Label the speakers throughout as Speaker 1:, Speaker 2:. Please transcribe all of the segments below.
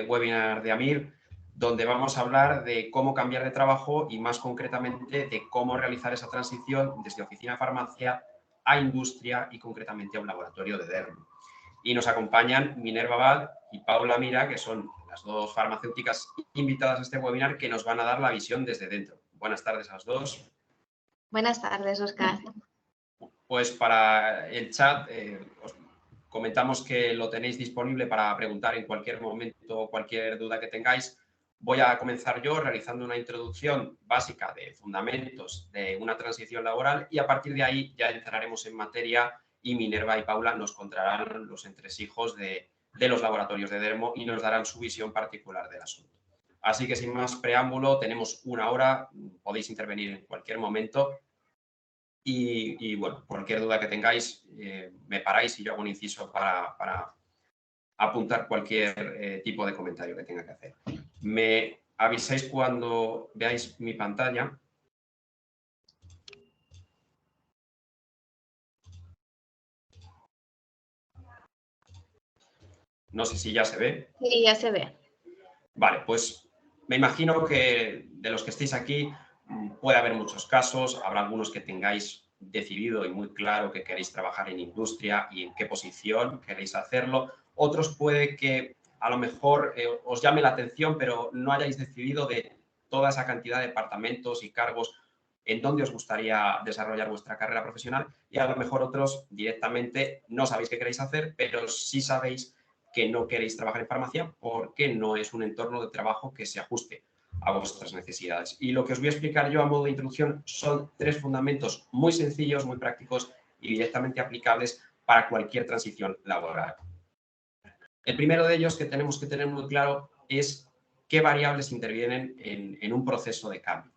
Speaker 1: webinar de Amir, donde vamos a hablar de cómo cambiar de trabajo y más concretamente de cómo realizar esa transición desde oficina de farmacia a industria y concretamente a un laboratorio de dermo. Y nos acompañan Minerva Abad y Paula Mira, que son las dos farmacéuticas invitadas a este webinar que nos van a dar la visión desde dentro. Buenas tardes a las dos.
Speaker 2: Buenas tardes, Óscar.
Speaker 1: Pues para el chat os comentamos que lo tenéis disponible para preguntar en cualquier momento, cualquier duda que tengáis. Voy a comenzar yo realizando una introducción básica de fundamentos de una transición laboral y a partir de ahí ya entraremos en materia y Minerva y Paula nos contarán los entresijos de los laboratorios de dermo y nos darán su visión particular del asunto. Así que sin más preámbulo, tenemos una hora, podéis intervenir en cualquier momento. Y bueno, cualquier duda que tengáis, me paráis y yo hago un inciso para apuntar cualquier tipo de comentario que tenga que hacer. Me avisáis cuando veáis mi pantalla. No sé si ya se ve.
Speaker 2: Sí, ya se ve.
Speaker 1: Vale, pues me imagino que de los que estéis aquí puede haber muchos casos, habrá algunos que tengáis decidido y muy claro que queréis trabajar en industria y en qué posición queréis hacerlo. Otros puede que a lo mejor os llame la atención, pero no hayáis decidido de toda esa cantidad de departamentos y cargos en dónde os gustaría desarrollar vuestra carrera profesional y a lo mejor otros directamente no sabéis qué queréis hacer, pero sí sabéis que no queréis trabajar en farmacia porque no es un entorno de trabajo que se ajuste a vuestras necesidades. Y lo que os voy a explicar yo a modo de introducción son 3 fundamentos muy sencillos, muy prácticos y directamente aplicables para cualquier transición laboral. El primero de ellos que tenemos que tener muy claro es qué variables intervienen en un proceso de cambio.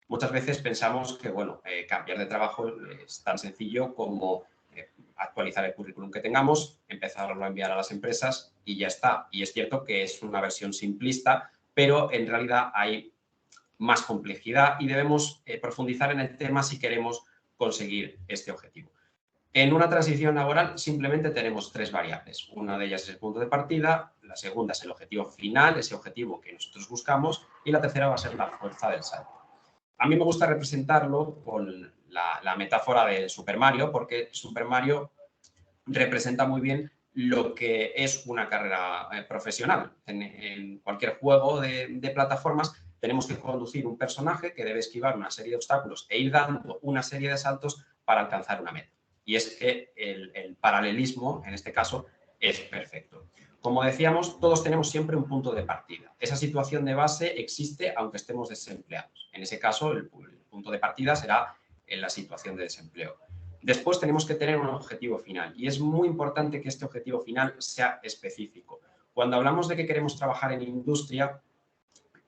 Speaker 1: Muchas veces pensamos que, bueno, cambiar de trabajo es tan sencillo como actualizar el currículum que tengamos, empezarlo a enviar a las empresas y ya está. Y es cierto que es una versión simplista, pero en realidad hay más complejidad y debemos profundizar en el tema si queremos conseguir este objetivo. En una transición laboral simplemente tenemos 3 variables. Una de ellas es el punto de partida, la segunda es el objetivo final, ese objetivo que nosotros buscamos, y la tercera va a ser la fuerza del salto. A mí me gusta representarlo con la metáfora de Super Mario, porque Super Mario representa muy bien lo que es una carrera profesional. En cualquier juego de plataformas tenemos que conducir un personaje que debe esquivar una serie de obstáculos e ir dando una serie de saltos para alcanzar una meta. Y es que el paralelismo, en este caso, es perfecto. Como decíamos, todos tenemos siempre un punto de partida. Esa situación de base existe aunque estemos desempleados. En ese caso, el punto de partida será en la situación de desempleo. Después tenemos que tener un objetivo final y es muy importante que este objetivo final sea específico. Cuando hablamos de que queremos trabajar en industria,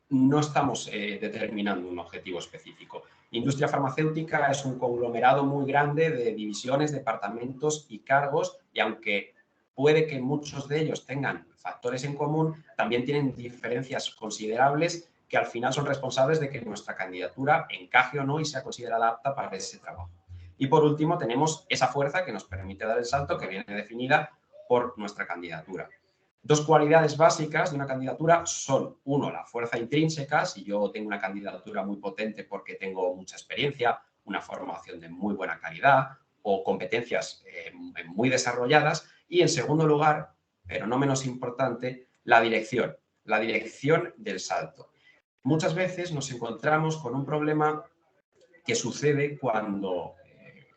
Speaker 1: no estamos determinando un objetivo específico. Industria farmacéutica es un conglomerado muy grande de divisiones, departamentos y cargos y aunque puede que muchos de ellos tengan factores en común, también tienen diferencias considerables que al final son responsables de que nuestra candidatura encaje o no y sea considerada apta para ese trabajo. Y por último tenemos esa fuerza que nos permite dar el salto que viene definida por nuestra candidatura. 2 cualidades básicas de una candidatura son, uno, la fuerza intrínseca, si yo tengo una candidatura muy potente porque tengo mucha experiencia, una formación de muy buena calidad o competencias muy desarrolladas, y en segundo lugar, pero no menos importante, la dirección del salto. Muchas veces nos encontramos con un problema que sucede cuando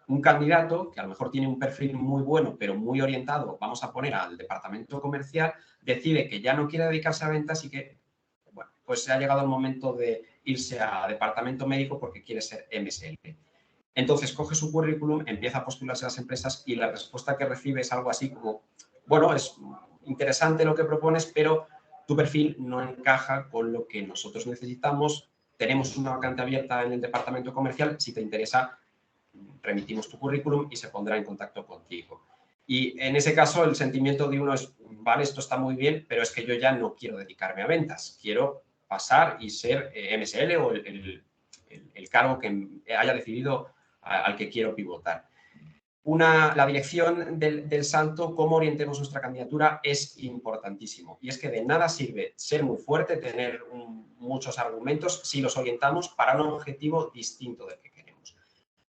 Speaker 1: un candidato, que a lo mejor tiene un perfil muy bueno, pero muy orientado, vamos a poner al departamento comercial, decide que ya no quiere dedicarse a ventas y que, bueno, pues se ha llegado el momento de irse a departamento médico porque quiere ser MSL. Entonces, coge su currículum, empieza a postularse a las empresas y la respuesta que recibe es algo así como, bueno, es interesante lo que propones, pero tu perfil no encaja con lo que nosotros necesitamos. Tenemos una vacante abierta en el departamento comercial. Si te interesa, remitimos tu currículum y se pondrá en contacto contigo. Y en ese caso, el sentimiento de uno es, vale, esto está muy bien, pero es que yo ya no quiero dedicarme a ventas. Quiero pasar y ser MSL o el cargo que haya decidido al que quiero pivotar. La dirección del salto, cómo orientemos nuestra candidatura, es importantísimo. Y es que de nada sirve ser muy fuerte, tener muchos argumentos, si los orientamos para un objetivo distinto del que queremos.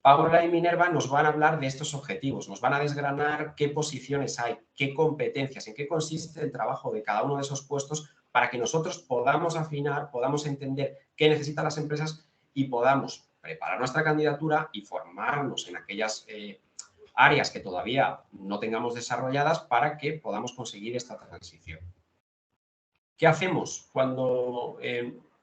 Speaker 1: Paula y Minerva nos van a hablar de estos objetivos, nos van a desgranar qué posiciones hay, qué competencias, en qué consiste el trabajo de cada uno de esos puestos para que nosotros podamos afinar, podamos entender qué necesitan las empresas y podamos preparar nuestra candidatura y formarnos en aquellas áreas que todavía no tengamos desarrolladas para que podamos conseguir esta transición. ¿Qué hacemos cuando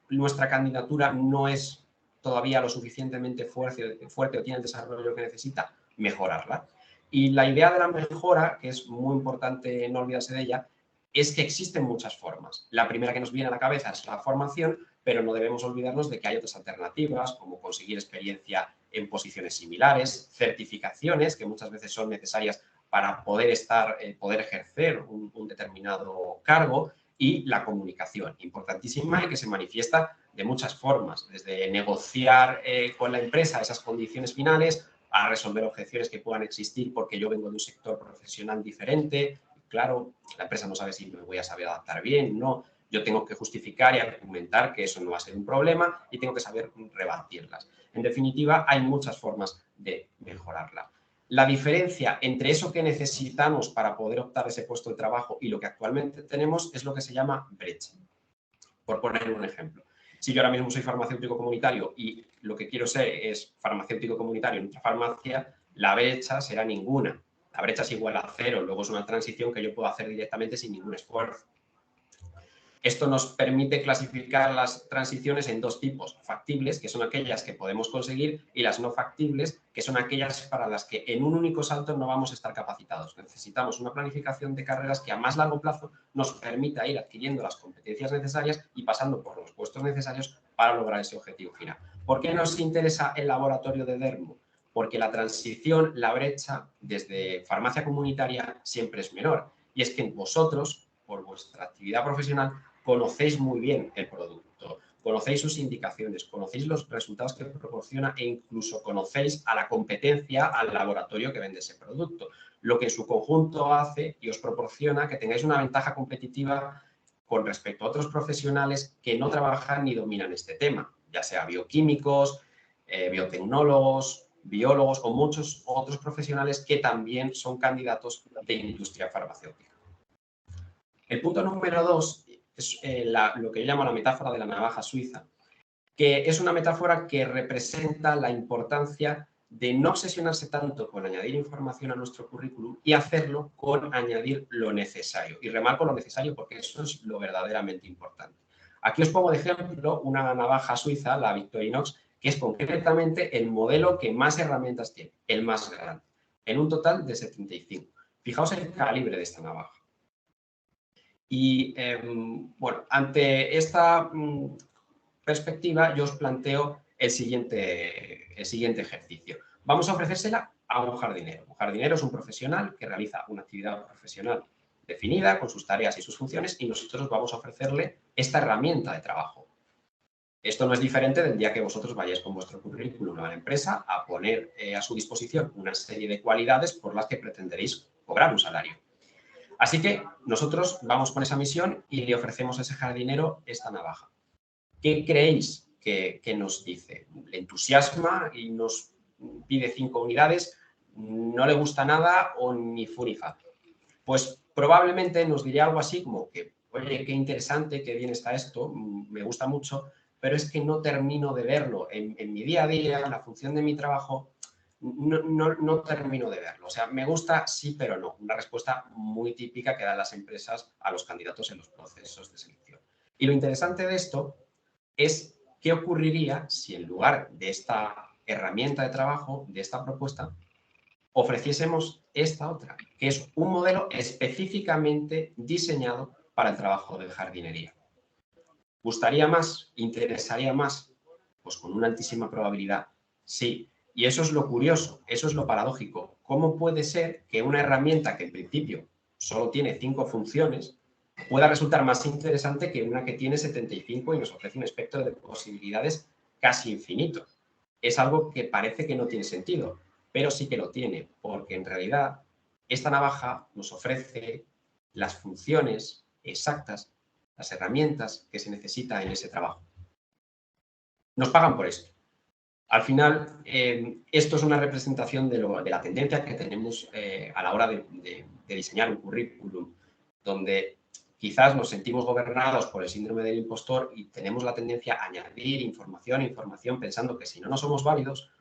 Speaker 1: nuestra candidatura no es todavía lo suficientemente fuerte o tiene el desarrollo que necesita? Mejorarla. Y la idea de la mejora, que es muy importante no olvidarse de ella, es que existen muchas formas. La primera que nos viene a la cabeza es la formación, pero no debemos olvidarnos de que hay otras alternativas, como conseguir experiencia en posiciones similares, certificaciones que muchas veces son necesarias para poder ejercer un determinado cargo, y la comunicación, importantísima y que se manifiesta de muchas formas, desde negociar con la empresa esas condiciones finales, a resolver objeciones que puedan existir porque yo vengo de un sector profesional diferente. Claro, la empresa no sabe si me voy a saber adaptar bien, no. Yo tengo que justificar y argumentar que eso no va a ser un problema y tengo que saber rebatirlas. En definitiva, hay muchas formas de mejorarla. La diferencia entre eso que necesitamos para poder optar a ese puesto de trabajo y lo que actualmente tenemos es lo que se llama brecha. Por poner un ejemplo, si yo ahora mismo soy farmacéutico comunitario y lo que quiero ser es farmacéutico comunitario en otra farmacia, la brecha será ninguna. La brecha es igual a 0, luego es una transición que yo puedo hacer directamente sin ningún esfuerzo. Esto nos permite clasificar las transiciones en dos tipos: factibles, que son aquellas que podemos conseguir, y las no factibles, que son aquellas para las que en un único salto no vamos a estar capacitados. Necesitamos una planificación de carreras que a más largo plazo nos permita ir adquiriendo las competencias necesarias y pasando por los puestos necesarios para lograr ese objetivo final. ¿Por qué nos interesa el laboratorio de Dermo? Porque la transición, la brecha desde farmacia comunitaria siempre es menor. Y es que vosotros, por vuestra actividad profesional, conocéis muy bien el producto, conocéis sus indicaciones, conocéis los resultados que proporciona e incluso conocéis a la competencia, al laboratorio que vende ese producto, lo que en su conjunto hace y os proporciona que tengáis una ventaja competitiva con respecto a otros profesionales que no trabajan ni dominan este tema, ya sea bioquímicos, biotecnólogos, biólogos o muchos otros profesionales que también son candidatos de industria farmacéutica. El punto número 2 es lo que yo llamo la metáfora de la navaja suiza, que es una metáfora que representa la importancia de no obsesionarse tanto con añadir información a nuestro currículum y hacerlo con añadir lo necesario. Y remarco lo necesario porque eso es lo verdaderamente importante. Aquí os pongo de ejemplo una navaja suiza, la Victorinox, que es concretamente el modelo que más herramientas tiene, el más grande, en un total de 75. Fijaos el calibre de esta navaja. Y bueno, ante esta perspectiva yo os planteo el siguiente ejercicio. Vamos a ofrecérsela a un jardinero. Un jardinero es un profesional que realiza una actividad profesional definida con sus tareas y sus funciones y nosotros vamos a ofrecerle esta herramienta de trabajo. Esto no es diferente del día que vosotros vayáis con vuestro currículum a la empresa a poner a su disposición una serie de cualidades por las que pretenderéis cobrar un salario. Así que nosotros vamos con esa misión y le ofrecemos a ese jardinero esta navaja. ¿Qué creéis que nos dice? ¿Le entusiasma y nos pide 5 unidades? ¿No le gusta nada o ni fu ni fa? Pues probablemente nos diría algo así como que, oye, qué interesante, qué bien está esto, me gusta mucho, pero es que no termino de verlo en mi día a día, en la función de mi trabajo. No termino de verlo. O sea, me gusta sí, pero no. Una respuesta muy típica que dan las empresas a los candidatos en los procesos de selección. Y lo interesante de esto es qué ocurriría si en lugar de esta herramienta de trabajo, de esta propuesta, ofreciésemos esta otra, que es un modelo específicamente diseñado para el trabajo de jardinería. ¿Gustaría más? ¿Interesaría más? Pues con una altísima probabilidad, sí. Y eso es lo curioso, eso es lo paradójico. ¿Cómo puede ser que una herramienta que en principio solo tiene 5 funciones pueda resultar más interesante que una que tiene 75 y nos ofrece un espectro de posibilidades casi infinito? Es algo que parece que no tiene sentido, pero sí que lo tiene, porque en realidad esta navaja nos ofrece las funciones exactas, las herramientas que se necesita en ese trabajo. Nos pagan por esto. Al final, esto es una representación de la tendencia que tenemos a la hora de diseñar un currículum, donde quizás nos sentimos gobernados por el síndrome del impostor y tenemos la tendencia a añadir información, pensando que si no, no somos válidos,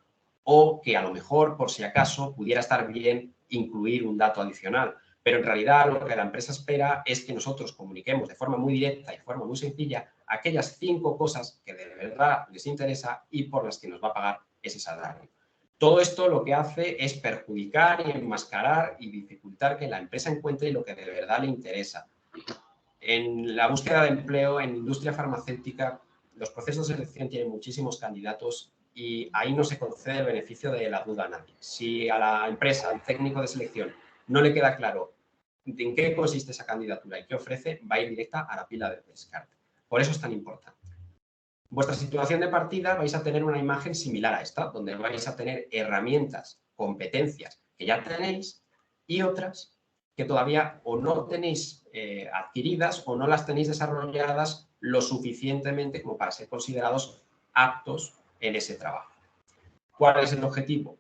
Speaker 1: o que a lo mejor, por si acaso, pudiera estar bien incluir un dato adicional. Pero en realidad lo que la empresa espera es que nosotros comuniquemos de forma muy directa y de forma muy sencilla aquellas 5 cosas que de verdad les interesa y por las que nos va a pagar ese salario. Todo esto lo que hace es perjudicar y enmascarar y dificultar que la empresa encuentre lo que de verdad le interesa. En la búsqueda de empleo, en industria farmacéutica, los procesos de selección tienen muchísimos candidatos y ahí no se concede el beneficio de la duda a nadie. Si a la empresa, al técnico de selección, no le queda claro en qué consiste esa candidatura y qué ofrece, va a ir directa a la pila de descarte. Por eso es tan importante. Vuestra situación de partida vais a tener una imagen similar a esta, donde vais a tener herramientas, competencias que ya tenéis y otras que todavía o no tenéis adquiridas o no las tenéis desarrolladas lo suficientemente como para ser considerados aptos en ese trabajo. ¿Cuál es el objetivo?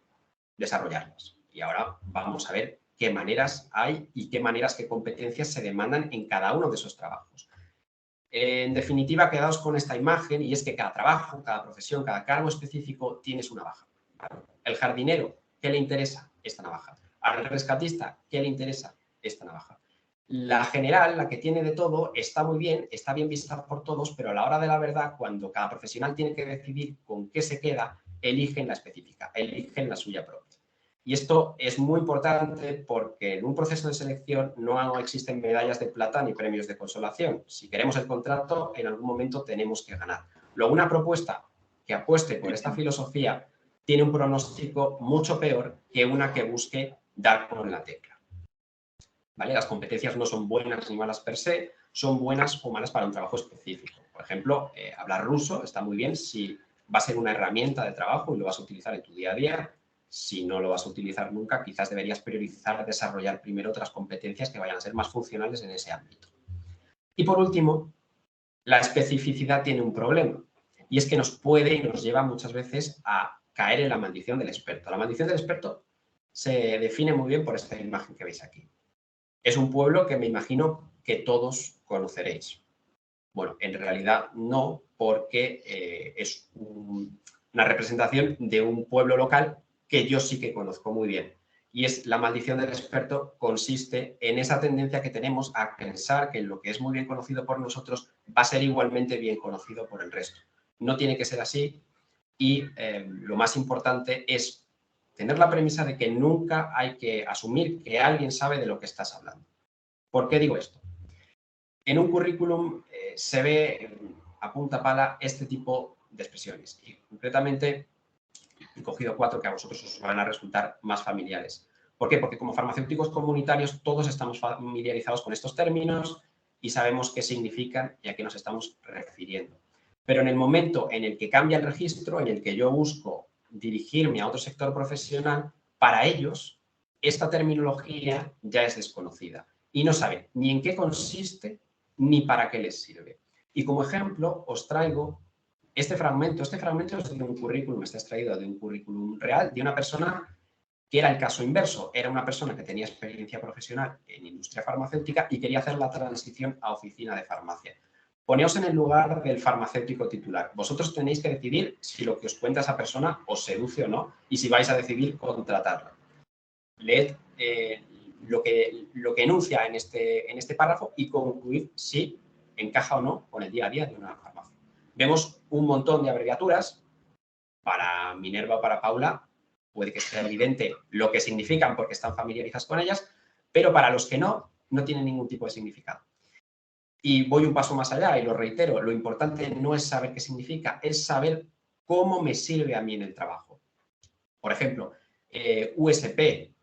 Speaker 1: Desarrollarlas. Y ahora vamos a ver qué maneras hay y qué maneras, qué competencias se demandan en cada uno de esos trabajos. En definitiva, quedaos con esta imagen y es que cada trabajo, cada profesión, cada cargo específico tienes una navaja. El jardinero, ¿qué le interesa? Esta navaja. Al rescatista, ¿qué le interesa? Esta navaja. La general, la que tiene de todo, está muy bien, está bien vista por todos, pero a la hora de la verdad, cuando cada profesional tiene que decidir con qué se queda, eligen la específica, eligen la suya propia. Y esto es muy importante porque en un proceso de selección no existen medallas de plata ni premios de consolación. Si queremos el contrato, en algún momento tenemos que ganar. Luego, una propuesta que apueste por esta filosofía tiene un pronóstico mucho peor que una que busque dar con la tecla. ¿Vale? Las competencias no son buenas ni malas per se, son buenas o malas para un trabajo específico. Por ejemplo, hablar ruso está muy bien si va a ser una herramienta de trabajo y lo vas a utilizar en tu día a día. Si no lo vas a utilizar nunca, quizás deberías priorizar desarrollar primero otras competencias que vayan a ser más funcionales en ese ámbito. Y por último, la especificidad tiene un problema y es que nos puede y nos lleva muchas veces a caer en la maldición del experto. La maldición del experto se define muy bien por esta imagen que veis aquí. Es un pueblo que me imagino que todos conoceréis. Bueno, en realidad no, porque es una representación de un pueblo local que yo sí que conozco muy bien. Y es la maldición del experto, consiste en esa tendencia que tenemos a pensar que lo que es muy bien conocido por nosotros va a ser igualmente bien conocido por el resto. No tiene que ser así y lo más importante es tener la premisa de que nunca hay que asumir que alguien sabe de lo que estás hablando. ¿Por qué digo esto? En un currículum se ve a punta pala este tipo de expresiones y concretamente he cogido 4 que a vosotros os van a resultar más familiares. ¿Por qué? Porque como farmacéuticos comunitarios todos estamos familiarizados con estos términos y sabemos qué significan y a qué nos estamos refiriendo. Pero en el momento en el que cambia el registro, en el que yo busco dirigirme a otro sector profesional, para ellos esta terminología ya es desconocida y no saben ni en qué consiste ni para qué les sirve. Y como ejemplo os traigo este fragmento es de un currículum, está extraído de un currículum real de una persona que era el caso inverso. Era una persona que tenía experiencia profesional en industria farmacéutica y quería hacer la transición a oficina de farmacia. Poneos en el lugar del farmacéutico titular. Vosotros tenéis que decidir si lo que os cuenta esa persona os seduce o no y si vais a decidir contratarla. Leed lo que enuncia en este párrafo y concluid si encaja o no con el día a día de una farmacia. Vemos un montón de abreviaturas. Para Minerva o para Paula puede que sea evidente lo que significan porque están familiarizadas con ellas, pero para los que no, no tienen ningún tipo de significado. Y voy un paso más allá y lo reitero, lo importante no es saber qué significa, es saber cómo me sirve a mí en el trabajo. Por ejemplo, USP,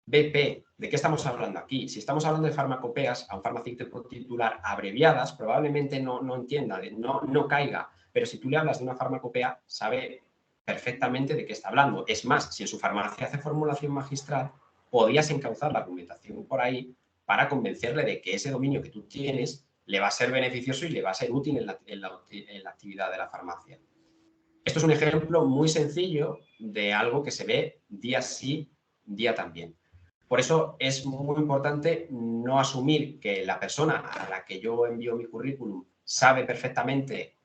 Speaker 1: BP, ¿de qué estamos hablando aquí? Si estamos hablando de farmacopeas, a un farmacéutico titular abreviadas, probablemente no entienda, no caiga, pero si tú le hablas de una farmacopea, sabe perfectamente de qué está hablando. Es más, si en su farmacia hace formulación magistral, podrías encauzar la argumentación por ahí para convencerle de que ese dominio que tú tienes le va a ser beneficioso y le va a ser útil en la actividad de la farmacia. Esto es un ejemplo muy sencillo de algo que se ve día sí, día también. Por eso es muy importante no asumir que la persona a la que yo envío mi currículum sabe perfectamente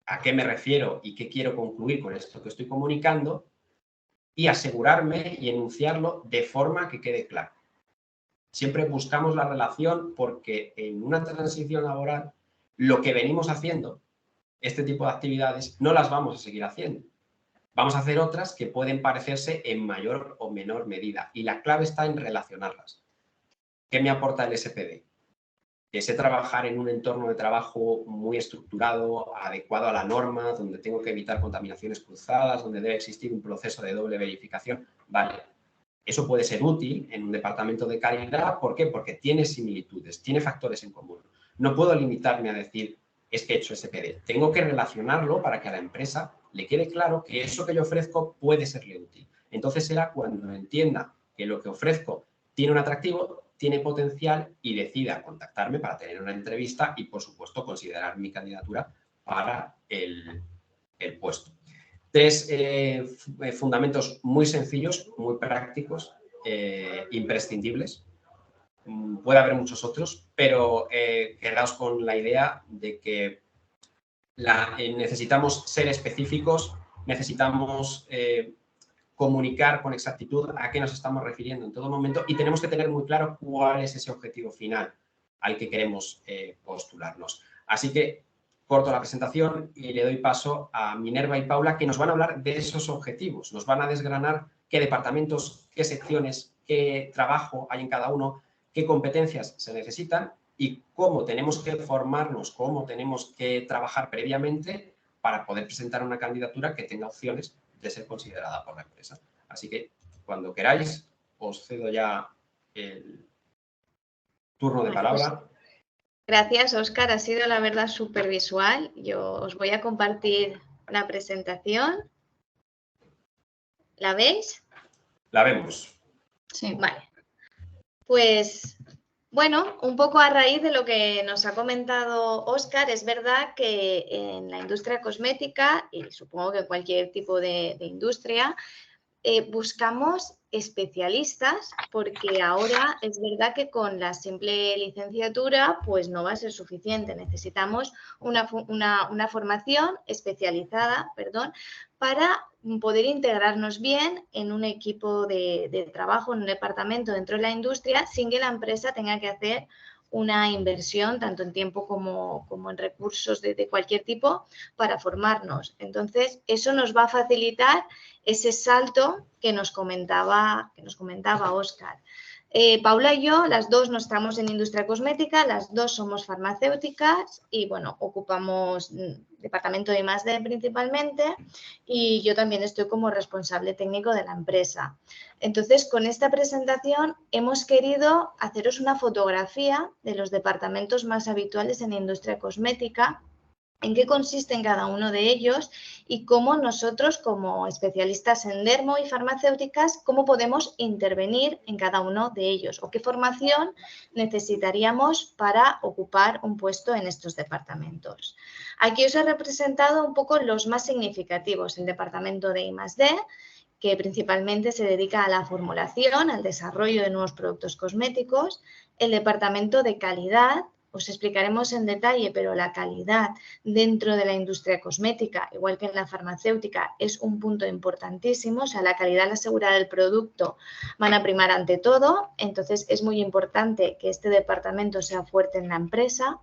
Speaker 1: a qué me refiero y qué quiero concluir con esto que estoy comunicando, y asegurarme y enunciarlo de forma que quede claro. Siempre buscamos la relación porque en una transición laboral lo que venimos haciendo, este tipo de actividades, no las vamos a seguir haciendo. Vamos a hacer otras que pueden parecerse en mayor o menor medida, y la clave está en relacionarlas. ¿Qué me aporta el SPD? Que sé trabajar en un entorno de trabajo muy estructurado, adecuado a la norma, donde tengo que evitar contaminaciones cruzadas, donde debe existir un proceso de doble verificación. Vale, eso puede ser útil en un departamento de calidad. ¿Por qué? Porque tiene similitudes, tiene factores en común. No puedo limitarme a decir, es que he hecho SPD. Tengo que relacionarlo para que a la empresa le quede claro que eso que yo ofrezco puede serle útil. Entonces será cuando entienda que lo que ofrezco tiene un atractivo, tiene potencial, y decida contactarme para tener una entrevista y, por supuesto, considerar mi candidatura para el puesto. Tres fundamentos muy sencillos, muy prácticos, imprescindibles. Puede haber muchos otros, pero quedaos con la idea de que necesitamos ser específicos, necesitamos comunicar con exactitud a qué nos estamos refiriendo en todo momento, y tenemos que tener muy claro cuál es ese objetivo final al que queremos postularnos. Así que corto la presentación y le doy paso a Minerva y Paula, que nos van a hablar de esos objetivos. Nos van a desgranar qué departamentos, qué secciones, qué trabajo hay en cada uno, qué competencias se necesitan y cómo tenemos que formarnos, cómo tenemos que trabajar previamente para poder presentar una candidatura que tenga opciones de ser considerada por la empresa. Así que, cuando queráis, os cedo ya el turno de palabra.
Speaker 2: Gracias, Óscar. Ha sido, la verdad, súper visual. Yo os voy a compartir la presentación. ¿La veis?
Speaker 1: La vemos.
Speaker 2: Sí. Vale. Pues, bueno, un poco a raíz de lo que nos ha comentado Óscar, es verdad que en la industria cosmética, y supongo que cualquier tipo de industria, buscamos especialistas, porque ahora es verdad que con la simple licenciatura pues no va a ser suficiente. Necesitamos una formación especializada, para poder integrarnos bien en un equipo de trabajo, en un departamento dentro de la industria, sin que la empresa tenga que hacer una inversión tanto en tiempo como en recursos de cualquier tipo para formarnos. Entonces, eso nos va a facilitar ese salto que nos comentaba Óscar. Paula y yo, las dos no estamos en industria cosmética, las dos somos farmacéuticas y, bueno, ocupamos departamento de I+D principalmente, y yo también estoy como responsable técnico de la empresa. Entonces, con esta presentación hemos querido haceros una fotografía de los departamentos más habituales en industria cosmética, en qué consisten cada uno de ellos y cómo nosotros, como especialistas en dermo y farmacéuticas, cómo podemos intervenir en cada uno de ellos o qué formación necesitaríamos para ocupar un puesto en estos departamentos. Aquí os he representado un poco los más significativos: el departamento de I+D, que principalmente se dedica a la formulación, al desarrollo de nuevos productos cosméticos; el departamento de calidad. Os explicaremos en detalle, pero la calidad dentro de la industria cosmética, igual que en la farmacéutica, es un punto importantísimo. O sea, la calidad y la seguridad del producto van a primar ante todo. Entonces, es muy importante que este departamento sea fuerte en la empresa.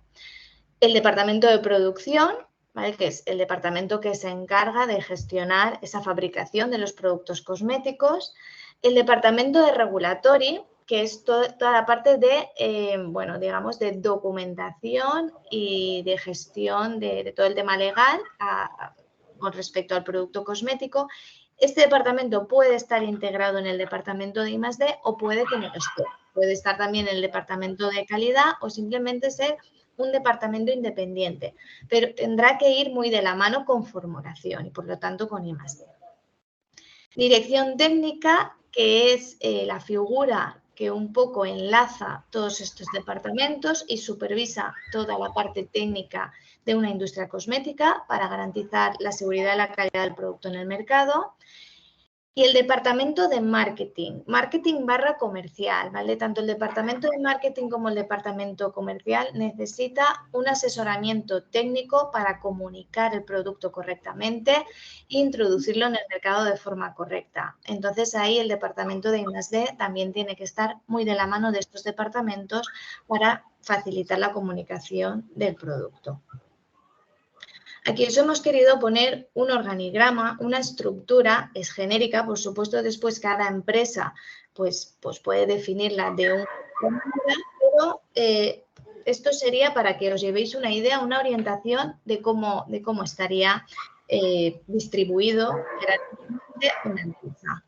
Speaker 2: El departamento de producción, ¿vale?, que es el departamento que se encarga de gestionar esa fabricación de los productos cosméticos. El departamento de regulatory, que es toda la parte de, de documentación y de gestión de todo el tema legal con respecto al producto cosmético. Este departamento puede estar integrado en el departamento de I+D o puede que no esté. Puede estar también en el departamento de calidad o simplemente ser un departamento independiente, pero tendrá que ir muy de la mano con formulación y, por lo tanto, con I+D. Dirección técnica, que es la figura que un poco enlaza todos estos departamentos y supervisa toda la parte técnica de una industria cosmética para garantizar la seguridad y la calidad del producto en el mercado. Y el departamento de marketing, marketing/comercial, ¿vale? Tanto el departamento de marketing como el departamento comercial necesita un asesoramiento técnico para comunicar el producto correctamente e introducirlo en el mercado de forma correcta. Entonces, ahí el departamento de I+D también tiene que estar muy de la mano de estos departamentos para facilitar la comunicación del producto. Aquí os hemos querido poner un organigrama, una estructura, es genérica, por supuesto después cada empresa pues puede definirla de una manera, pero esto sería para que os llevéis una idea, una orientación de cómo estaría distribuido jerárquicamente una empresa.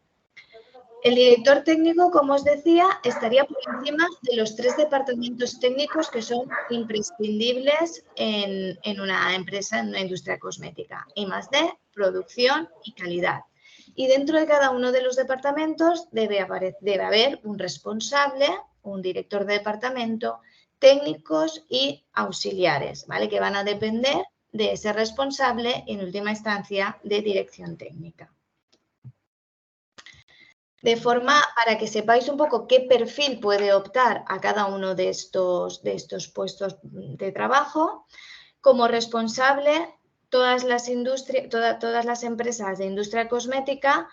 Speaker 2: El director técnico, como os decía, estaría por encima de los 3 departamentos técnicos que son imprescindibles en una empresa, en una industria cosmética. I+D, producción y calidad. Y dentro de cada uno de los departamentos debe haber un responsable, un director de departamento, técnicos y auxiliares, ¿vale? Que van a depender de ese responsable y, en última instancia, de dirección técnica. De forma para que sepáis un poco qué perfil puede optar a cada uno de estos puestos de trabajo. Como responsable, todas las empresas de industria cosmética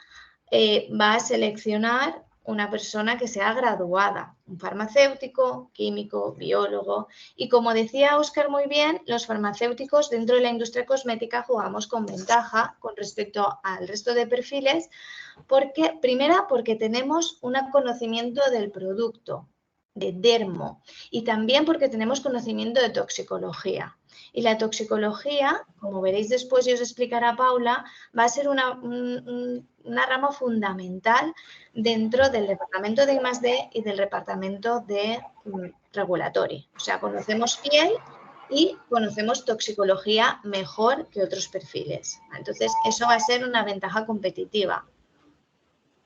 Speaker 2: va a seleccionar una persona que sea graduada, un farmacéutico, químico, biólogo. Y como decía Óscar muy bien, los farmacéuticos dentro de la industria cosmética jugamos con ventaja con respecto al resto de perfiles, porque tenemos un conocimiento del producto, de dermo, y también porque tenemos conocimiento de toxicología. Y la toxicología, como veréis después y os explicará Paula, va a ser una rama fundamental dentro del departamento de I+D y del departamento de regulatory. O sea, conocemos piel y conocemos toxicología mejor que otros perfiles. Entonces, eso va a ser una ventaja competitiva.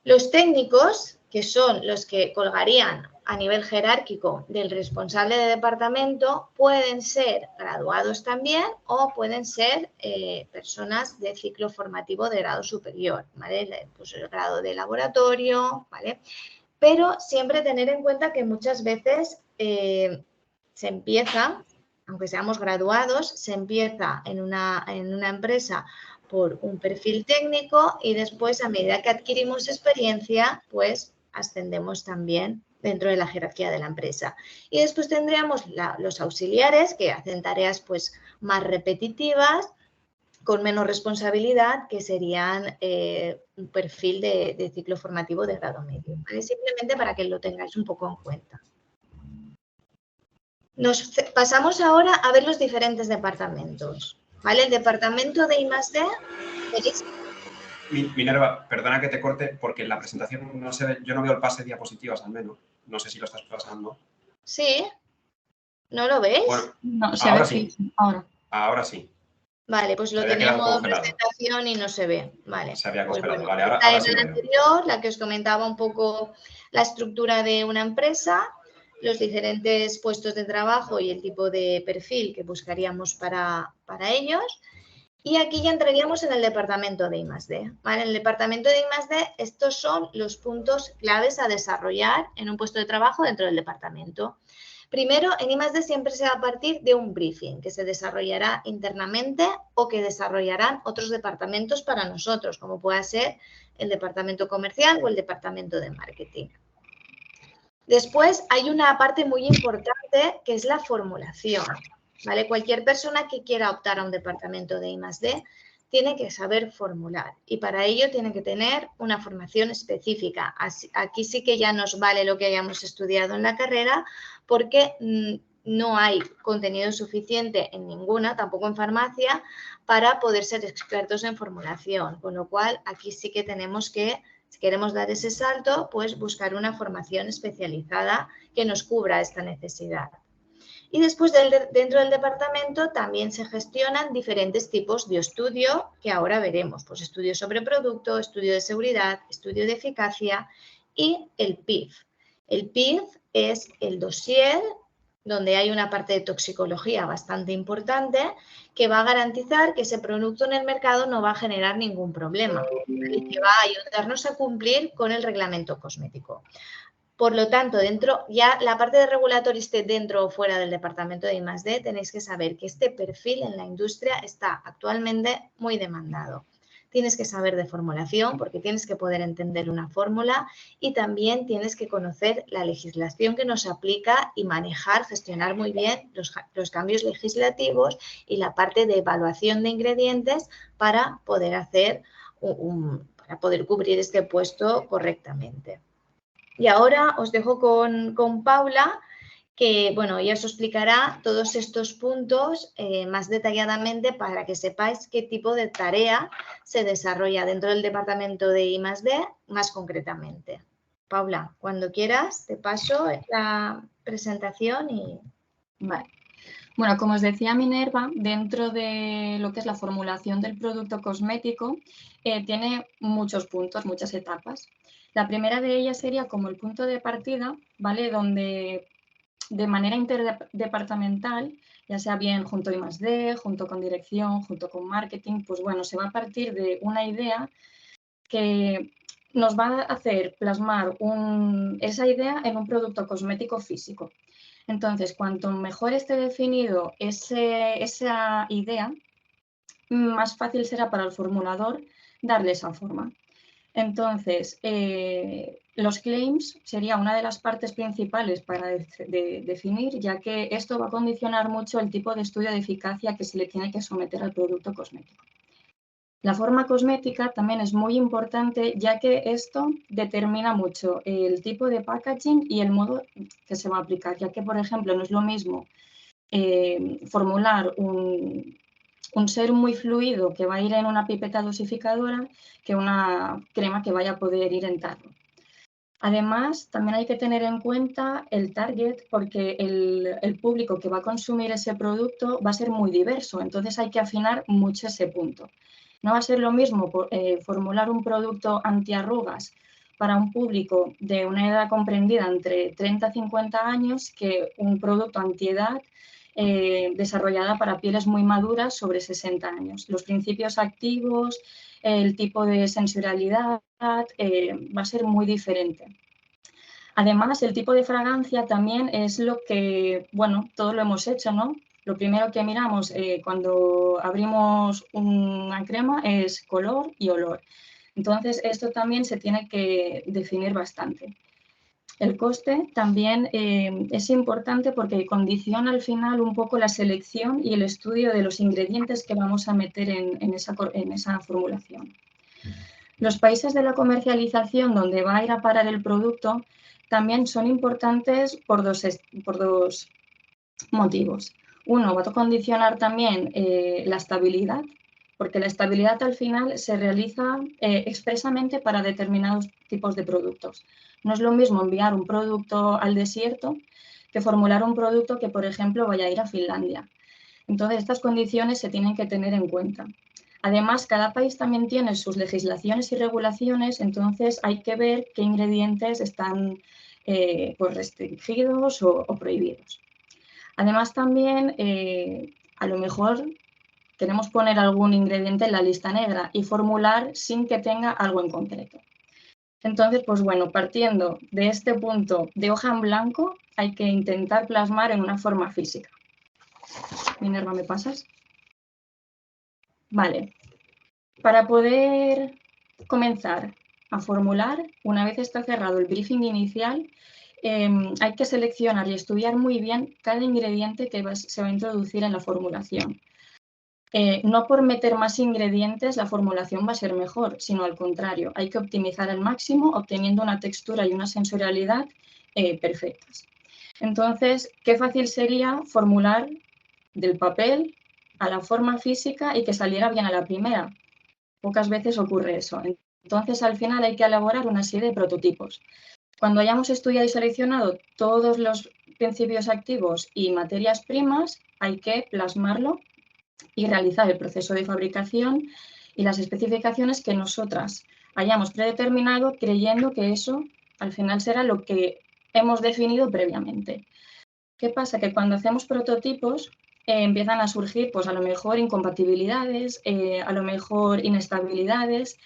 Speaker 2: Los técnicos, que son los que colgarían a nivel jerárquico del responsable de departamento, pueden ser graduados también o pueden ser personas de ciclo formativo de grado superior, ¿vale? Pues el grado de laboratorio, ¿vale? Pero siempre tener en cuenta que muchas veces se empieza, aunque seamos graduados, se empieza en una empresa por un perfil técnico y después, a medida que adquirimos experiencia, pues ascendemos también dentro de la jerarquía de la empresa. Y después tendríamos los auxiliares, que hacen tareas pues más repetitivas, con menos responsabilidad, que serían un perfil de ciclo formativo de grado medio, ¿vale? Simplemente para que lo tengáis un poco en cuenta. Nos pasamos ahora a ver los diferentes departamentos, ¿vale? El departamento de I+D, ¿veréis?
Speaker 1: Minerva, perdona que te corte, porque en la presentación no se ve, yo no veo el pase de diapositivas al menos. No sé si lo estás pasando.
Speaker 2: Sí. ¿No lo veis?
Speaker 1: Bueno,
Speaker 3: no, se
Speaker 1: ahora
Speaker 3: ve,
Speaker 1: sí. Ahora sí.
Speaker 2: Vale, pues lo tenía en modo presentación y no se ve. Vale.
Speaker 1: Se había congelado.
Speaker 2: Pues
Speaker 1: Vale,
Speaker 2: ahora sí. La anterior, la que os comentaba un poco la estructura de una empresa, los diferentes puestos de trabajo y el tipo de perfil que buscaríamos para ellos. Y aquí ya entraríamos en el departamento de I+D. ¿Vale? En el departamento de I+D, estos son los puntos claves a desarrollar en un puesto de trabajo dentro del departamento. Primero, en I+D siempre se va a partir de un briefing que se desarrollará internamente o que desarrollarán otros departamentos para nosotros, como pueda ser el departamento comercial o el departamento de marketing. Después, hay una parte muy importante que es la formulación, ¿vale? Cualquier persona que quiera optar a un departamento de I+D tiene que saber formular y para ello tiene que tener una formación específica. Aquí sí que ya nos vale lo que hayamos estudiado en la carrera porque no hay contenido suficiente en ninguna, tampoco en farmacia, para poder ser expertos en formulación, con lo cual aquí sí que tenemos que, si queremos dar ese salto, pues buscar una formación especializada que nos cubra esta necesidad. Y después dentro del departamento también se gestionan diferentes tipos de estudio que ahora veremos, pues estudio sobre producto, estudio de seguridad, estudio de eficacia y el PIF. El PIF es el dossier donde hay una parte de toxicología bastante importante que va a garantizar que ese producto en el mercado no va a generar ningún problema y que va a ayudarnos a cumplir con el reglamento cosmético. Por lo tanto, dentro, ya la parte de regulatorio esté dentro o fuera del departamento de I+D, tenéis que saber que este perfil en la industria está actualmente muy demandado. Tienes que saber de formulación porque tienes que poder entender una fórmula y también tienes que conocer la legislación que nos aplica y manejar, gestionar muy bien los cambios legislativos y la parte de evaluación de ingredientes para poder hacer para poder cubrir este puesto correctamente. Y ahora os dejo con Paula, que bueno, ella os explicará todos estos puntos más detalladamente para que sepáis qué tipo de tarea se desarrolla dentro del departamento de I+D más concretamente. Paula, cuando quieras te paso la presentación y...
Speaker 3: Vale. Bueno, como os decía Minerva, dentro de lo que es la formulación del producto cosmético, tiene muchos puntos, muchas etapas. La primera de ellas sería como el punto de partida, ¿vale? Donde de manera interdepartamental, ya sea bien junto a I+D, junto con dirección, junto con marketing, pues bueno, se va a partir de una idea que nos va a hacer plasmar esa idea en un producto cosmético físico. Entonces, cuanto mejor esté definido esa idea, más fácil será para el formulador darle esa forma. Entonces, los claims sería una de las partes principales para definir, ya que esto va a condicionar mucho el tipo de estudio de eficacia que se le tiene que someter al producto cosmético. La forma cosmética también es muy importante, ya que esto determina mucho el tipo de packaging y el modo que se va a aplicar, ya que, por ejemplo, no es lo mismo formular un serum muy fluido que va a ir en una pipeta dosificadora que una crema que vaya a poder ir en tarro. Además, también hay que tener en cuenta el target porque el público que va a consumir ese producto va a ser muy diverso, entonces hay que afinar mucho ese punto. No va a ser lo mismo formular un producto antiarrugas para un público de una edad comprendida entre 30 y 50 años que un producto antiedad desarrollada para pieles muy maduras sobre 60 años. Los principios activos, el tipo de sensorialidad va a ser muy diferente. Además, el tipo de fragancia también es lo que, bueno, todo lo hemos hecho, ¿no? Lo primero que miramos cuando abrimos una crema es color y olor. Entonces, esto también se tiene que definir bastante. El coste también es importante porque condiciona al final un poco la selección y el estudio de los ingredientes que vamos a meter en esa formulación. Los países de la comercialización donde va a ir a parar el producto también son importantes por dos motivos. Uno, va a condicionar también la estabilidad, porque la estabilidad al final se realiza expresamente para determinados tipos de productos. No es lo mismo enviar un producto al desierto que formular un producto que, por ejemplo, vaya a ir a Finlandia. Entonces, estas condiciones se tienen que tener en cuenta. Además, cada país también tiene sus legislaciones y regulaciones, entonces hay que ver qué ingredientes están pues restringidos o prohibidos. Además, también a lo mejor queremos poner algún ingrediente en la lista negra y formular sin que tenga algo en concreto. Entonces, pues bueno, partiendo de este punto de hoja en blanco, hay que intentar plasmar en una forma física. Minerva, ¿me pasas? Vale. Para poder comenzar a formular, una vez está cerrado el briefing inicial, hay que seleccionar y estudiar muy bien cada ingrediente que se va a introducir en la formulación. No por meter más ingredientes la formulación va a ser mejor, sino al contrario, hay que optimizar al máximo obteniendo una textura y una sensorialidad perfectas. Entonces, qué fácil sería formular del papel a la forma física y que saliera bien a la primera. Pocas veces ocurre eso. Entonces, al final hay que elaborar una serie de prototipos. Cuando hayamos estudiado y seleccionado todos los principios activos y materias primas, hay que plasmarlo y realizar el proceso de fabricación y las especificaciones que nosotras hayamos predeterminado, creyendo que eso al final será lo que hemos definido previamente. ¿Qué pasa? Que cuando hacemos prototipos empiezan a surgir, pues a lo mejor incompatibilidades, a lo mejor inestabilidades.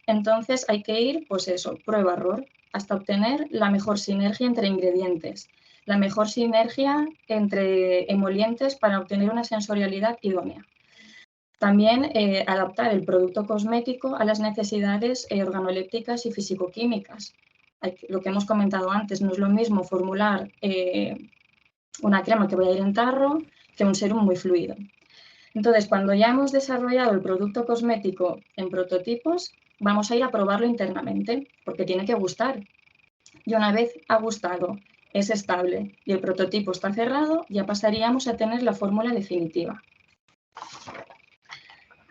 Speaker 3: Entonces hay que ir, pues eso, prueba-error, hasta obtener la mejor sinergia entre ingredientes, la mejor sinergia entre emolientes para obtener una sensorialidad idónea. También adaptar el producto cosmético a las necesidades organolépticas y fisicoquímicas. Lo que hemos comentado antes, no es lo mismo formular una crema que vaya a ir en tarro que un serum muy fluido. Entonces, cuando ya hemos desarrollado el producto cosmético en prototipos, vamos a ir a probarlo internamente, porque tiene que gustar. Y una vez ha gustado, es estable y el prototipo está cerrado, ya pasaríamos a tener la fórmula definitiva.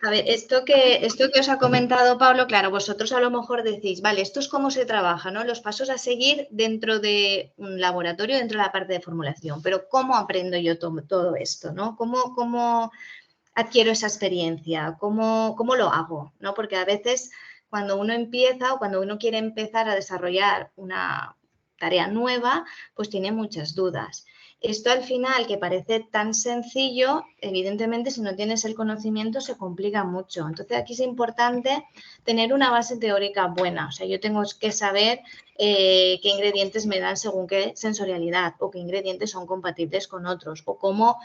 Speaker 2: A ver, esto que os ha comentado Pablo, claro, vosotros a lo mejor decís, vale, esto es cómo se trabaja, ¿no? Los pasos a seguir dentro de un laboratorio, dentro de la parte de formulación, pero ¿cómo aprendo yo todo esto, ¿no? ¿Cómo adquiero esa experiencia? ¿Cómo lo hago? ¿No? Porque a veces cuando uno empieza o cuando uno quiere empezar a desarrollar una tarea nueva, pues tiene muchas dudas. Esto al final, que parece tan sencillo, evidentemente si no tienes el conocimiento se complica mucho. Entonces aquí es importante tener una base teórica buena. O sea, yo tengo que saber qué ingredientes me dan según qué sensorialidad o qué ingredientes son compatibles con otros o cómo,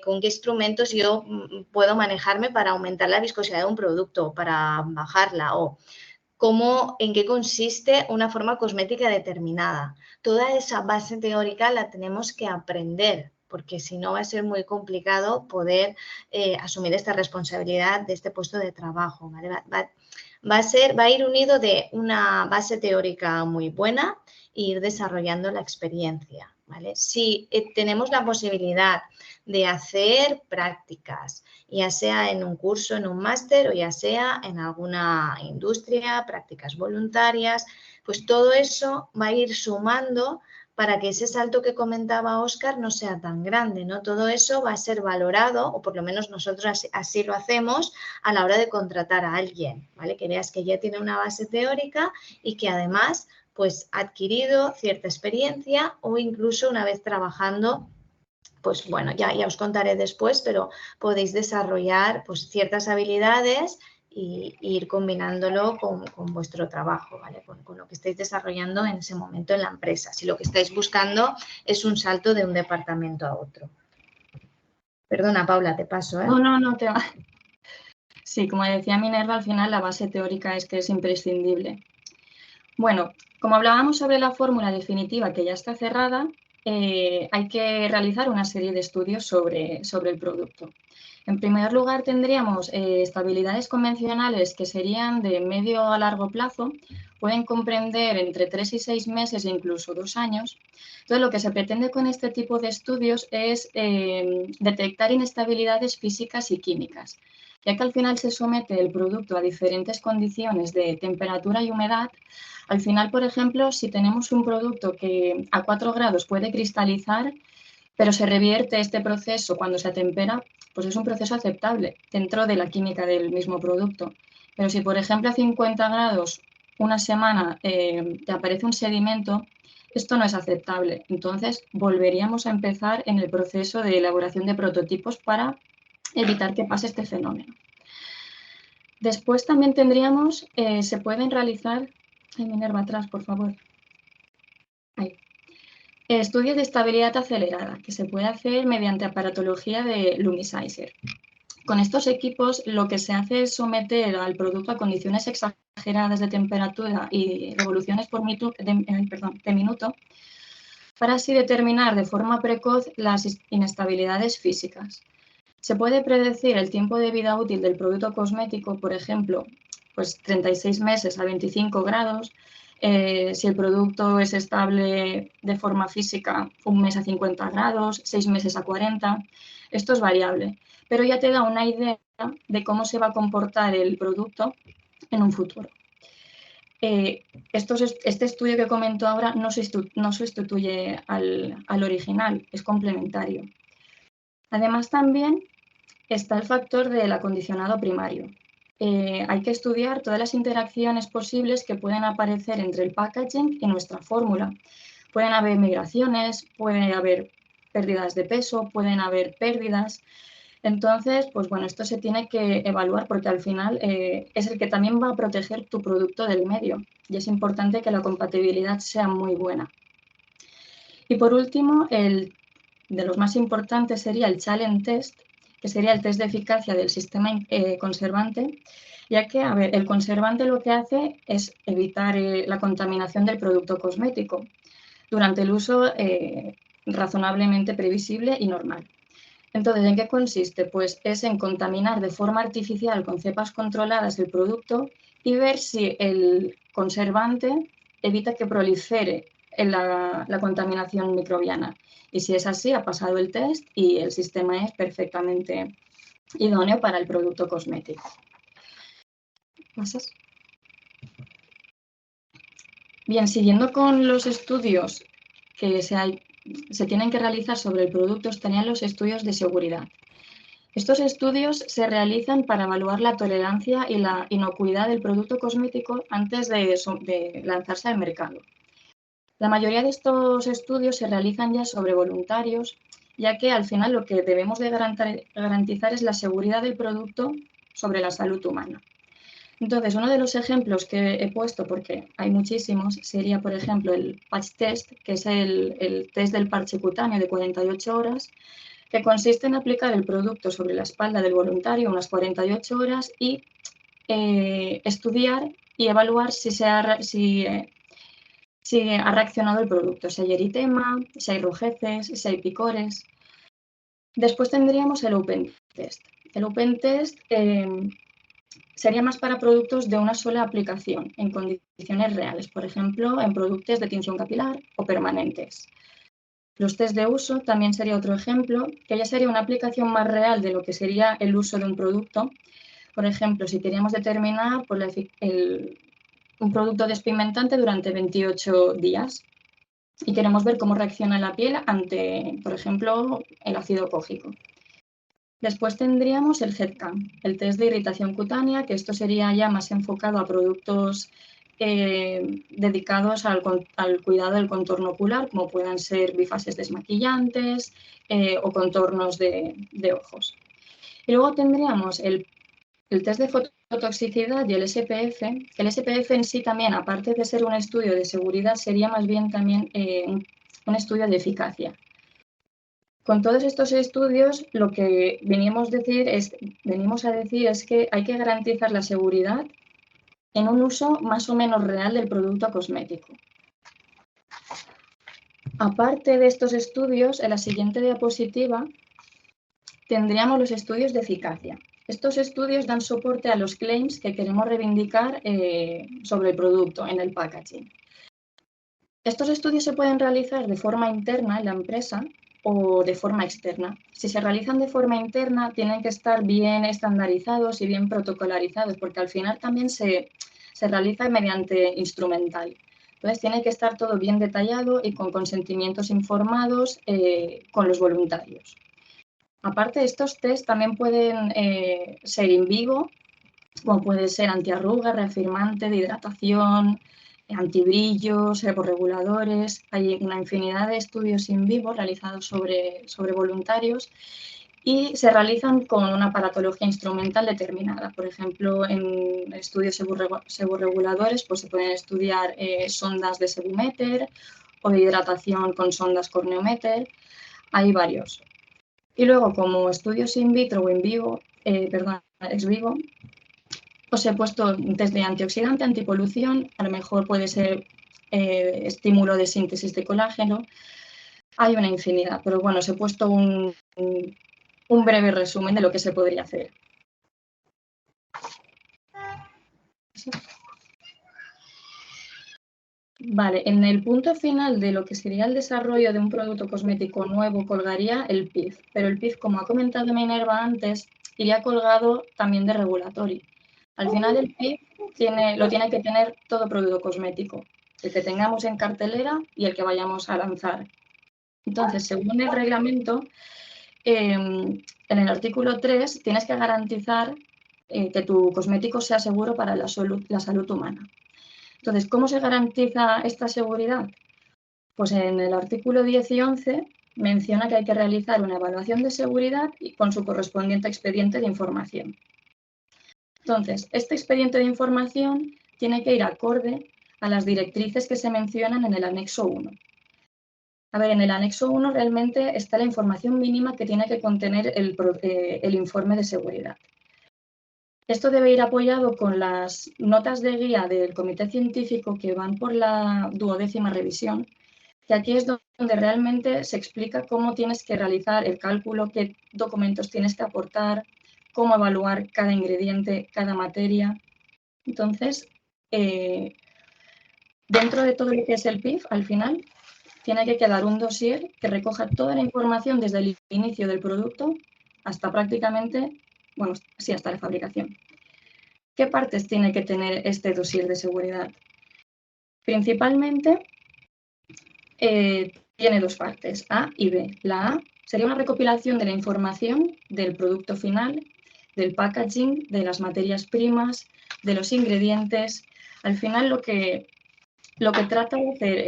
Speaker 2: con qué instrumentos yo puedo manejarme para aumentar la viscosidad de un producto, para bajarla o en qué consiste una forma cosmética determinada. Toda esa base teórica la tenemos que aprender, porque si no va a ser muy complicado poder asumir esta responsabilidad de este puesto de trabajo, ¿vale? Va a ir unido de una base teórica muy buena e ir desarrollando la experiencia, ¿vale? Si tenemos la posibilidad de hacer prácticas, ya sea en un curso, en un máster o ya sea en alguna industria, prácticas voluntarias, pues todo eso va a ir sumando para que ese salto que comentaba Óscar no sea tan grande, ¿no? Todo eso va a ser valorado, o por lo menos nosotros así lo hacemos a la hora de contratar a alguien, ¿vale? Que veas que ya tiene una base teórica y que además pues ha adquirido cierta experiencia o incluso una vez trabajando, pues bueno, ya os contaré después, pero podéis desarrollar pues ciertas habilidades e ir combinándolo con vuestro trabajo, ¿vale? Con lo que estáis desarrollando en ese momento en la empresa, si lo que estáis buscando es un salto de un departamento a otro. Perdona, Paula, te paso, ¿eh?
Speaker 3: No, te va. Sí, como decía Minerva, al final la base teórica es que es imprescindible. Bueno, como hablábamos sobre la fórmula definitiva que ya está cerrada, hay que realizar una serie de estudios sobre el producto. En primer lugar, tendríamos estabilidades convencionales que serían de medio a largo plazo, pueden comprender entre 3 y 6 meses e incluso 2 años. Entonces, lo que se pretende con este tipo de estudios es detectar inestabilidades físicas y químicas, ya que al final se somete el producto a diferentes condiciones de temperatura y humedad. Al final, por ejemplo, si tenemos un producto que a 4 grados puede cristalizar, pero se revierte este proceso cuando se atempera, pues es un proceso aceptable dentro de la química del mismo producto. Pero si, por ejemplo, a 50 grados una semana te aparece un sedimento, esto no es aceptable. Entonces, volveríamos a empezar en el proceso de elaboración de prototipos para evitar que pase este fenómeno. Después también tendríamos, se pueden realizar, Minerva, atrás, por favor. Ahí. Estudios de estabilidad acelerada, que se puede hacer mediante aparatología de Lumisizer. Con estos equipos lo que se hace es someter al producto a condiciones exageradas de temperatura y revoluciones por de minuto para así determinar de forma precoz las inestabilidades físicas. Se puede predecir el tiempo de vida útil del producto cosmético, por ejemplo, pues 36 meses a 25 grados, si el producto es estable de forma física, 1 mes a 50 grados, 6 meses a 40, esto es variable, pero ya te da una idea de cómo se va a comportar el producto en un futuro. este estudio que comento ahora no sustituye al original, es complementario. Además, también está el factor del acondicionado primario. Hay que estudiar todas las interacciones posibles que pueden aparecer entre el packaging y nuestra fórmula. Pueden haber migraciones, puede haber pérdidas de peso, pueden haber pérdidas. Entonces, pues bueno, esto se tiene que evaluar porque al final es el que también va a proteger tu producto del medio y es importante que la compatibilidad sea muy buena. Y por último, de los más importantes sería el challenge test, que sería el test de eficacia del sistema conservante, ya que, a ver, el conservante lo que hace es evitar la contaminación del producto cosmético durante el uso razonablemente previsible y normal. Entonces, ¿en qué consiste? Pues es en contaminar de forma artificial con cepas controladas el producto y ver si el conservante evita que prolifere la contaminación microbiana. Y si es así, ha pasado el test y el sistema es perfectamente idóneo para el producto cosmético. ¿Pasas? Bien, siguiendo con los estudios que se tienen que realizar sobre el producto, estarían los estudios de seguridad. Estos estudios se realizan para evaluar la tolerancia y la inocuidad del producto cosmético antes de lanzarse al mercado. La mayoría de estos estudios se realizan ya sobre voluntarios, ya que al final lo que debemos de garantizar es la seguridad del producto sobre la salud humana. Entonces, uno de los ejemplos que he puesto, porque hay muchísimos, sería, por ejemplo, el patch test, que es el test del parche cutáneo de 48 horas, que consiste en aplicar el producto sobre la espalda del voluntario unas 48 horas y estudiar y evaluar si ha reaccionado el producto, si hay eritema, si hay rojeces, si hay picores. Después tendríamos el open test. El open test sería más para productos de una sola aplicación, en condiciones reales, por ejemplo, en productos de tinción capilar o permanentes. Los test de uso también sería otro ejemplo, que ya sería una aplicación más real de lo que sería el uso de un producto. Por ejemplo, si queríamos determinar un producto despigmentante durante 28 días y queremos ver cómo reacciona la piel ante, por ejemplo, el ácido cógico. Después tendríamos el HEDCAM, el test de irritación cutánea, que esto sería ya más enfocado a productos dedicados al cuidado del contorno ocular, como puedan ser bifaces desmaquillantes o contornos de ojos. Y luego tendríamos el test de fototoxicidad y el SPF. El SPF en sí también, aparte de ser un estudio de seguridad, sería más bien también un estudio de eficacia. Con todos estos estudios, lo que venimos a decir es que hay que garantizar la seguridad en un uso más o menos real del producto cosmético. Aparte de estos estudios, en la siguiente diapositiva tendríamos los estudios de eficacia. Estos estudios dan soporte a los claims que queremos reivindicar sobre el producto en el packaging. Estos estudios se pueden realizar de forma interna en la empresa o de forma externa. Si se realizan de forma interna, tienen que estar bien estandarizados y bien protocolarizados, porque al final también se realiza mediante instrumental. Entonces, tiene que estar todo bien detallado y con consentimientos informados con los voluntarios. Aparte, estos test también pueden ser in vivo, como puede ser antiarruga, reafirmante, de hidratación, antibrillos, seborreguladores. Hay una infinidad de estudios in vivo realizados sobre voluntarios y se realizan con una aparatología instrumental determinada. Por ejemplo, en estudios seborreguladores pues se pueden estudiar sondas de sebuméter o de hidratación con sondas corneométer. Hay varios. Y luego, como estudios in vitro o ex vivo, os he puesto un test de antioxidante, antipolución, a lo mejor puede ser estímulo de síntesis de colágeno. Hay una infinidad, pero bueno, os he puesto un breve resumen de lo que se podría hacer. Vale, en el punto final de lo que sería el desarrollo de un producto cosmético nuevo colgaría el PIF, pero el PIF, como ha comentado Minerva antes, iría colgado también de regulatory. Al final el PIF lo tiene que tener todo producto cosmético, el que tengamos en cartelera y el que vayamos a lanzar. Entonces, según el reglamento, en el artículo 3 tienes que garantizar que tu cosmético sea seguro para la salud humana. Entonces, ¿cómo se garantiza esta seguridad? Pues en el artículo 10 y 11 menciona que hay que realizar una evaluación de seguridad y con su correspondiente expediente de información. Entonces, este expediente de información tiene que ir acorde a las directrices que se mencionan en el anexo 1. A ver, en el anexo 1 realmente está la información mínima que tiene que contener el informe de seguridad. Esto debe ir apoyado con las notas de guía del comité científico que van por la 12ª revisión, que aquí es donde realmente se explica cómo tienes que realizar el cálculo, qué documentos tienes que aportar, cómo evaluar cada ingrediente, cada materia. Entonces, dentro de todo lo que es el PIF, al final, tiene que quedar un dossier que recoja toda la información desde el inicio del producto hasta prácticamente, bueno, sí, hasta la fabricación. ¿Qué partes tiene que tener este dossier de seguridad? Principalmente tiene dos partes, A y B. La A sería una recopilación de la información del producto final, del packaging, de las materias primas, de los ingredientes. Al final lo que trata de hacer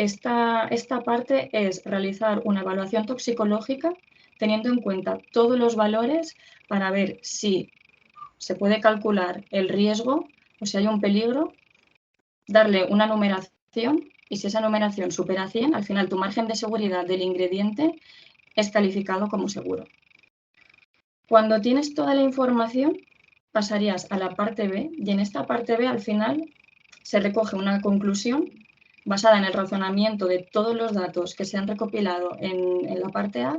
Speaker 3: esta parte es realizar una evaluación toxicológica teniendo en cuenta todos los valores para ver si se puede calcular el riesgo o si hay un peligro, darle una numeración y si esa numeración supera 100, al final tu margen de seguridad del ingrediente es calificado como seguro. Cuando tienes toda la información, pasarías a la parte B y en esta parte B al final se recoge una conclusión basada en el razonamiento de todos los datos que se han recopilado en la parte A,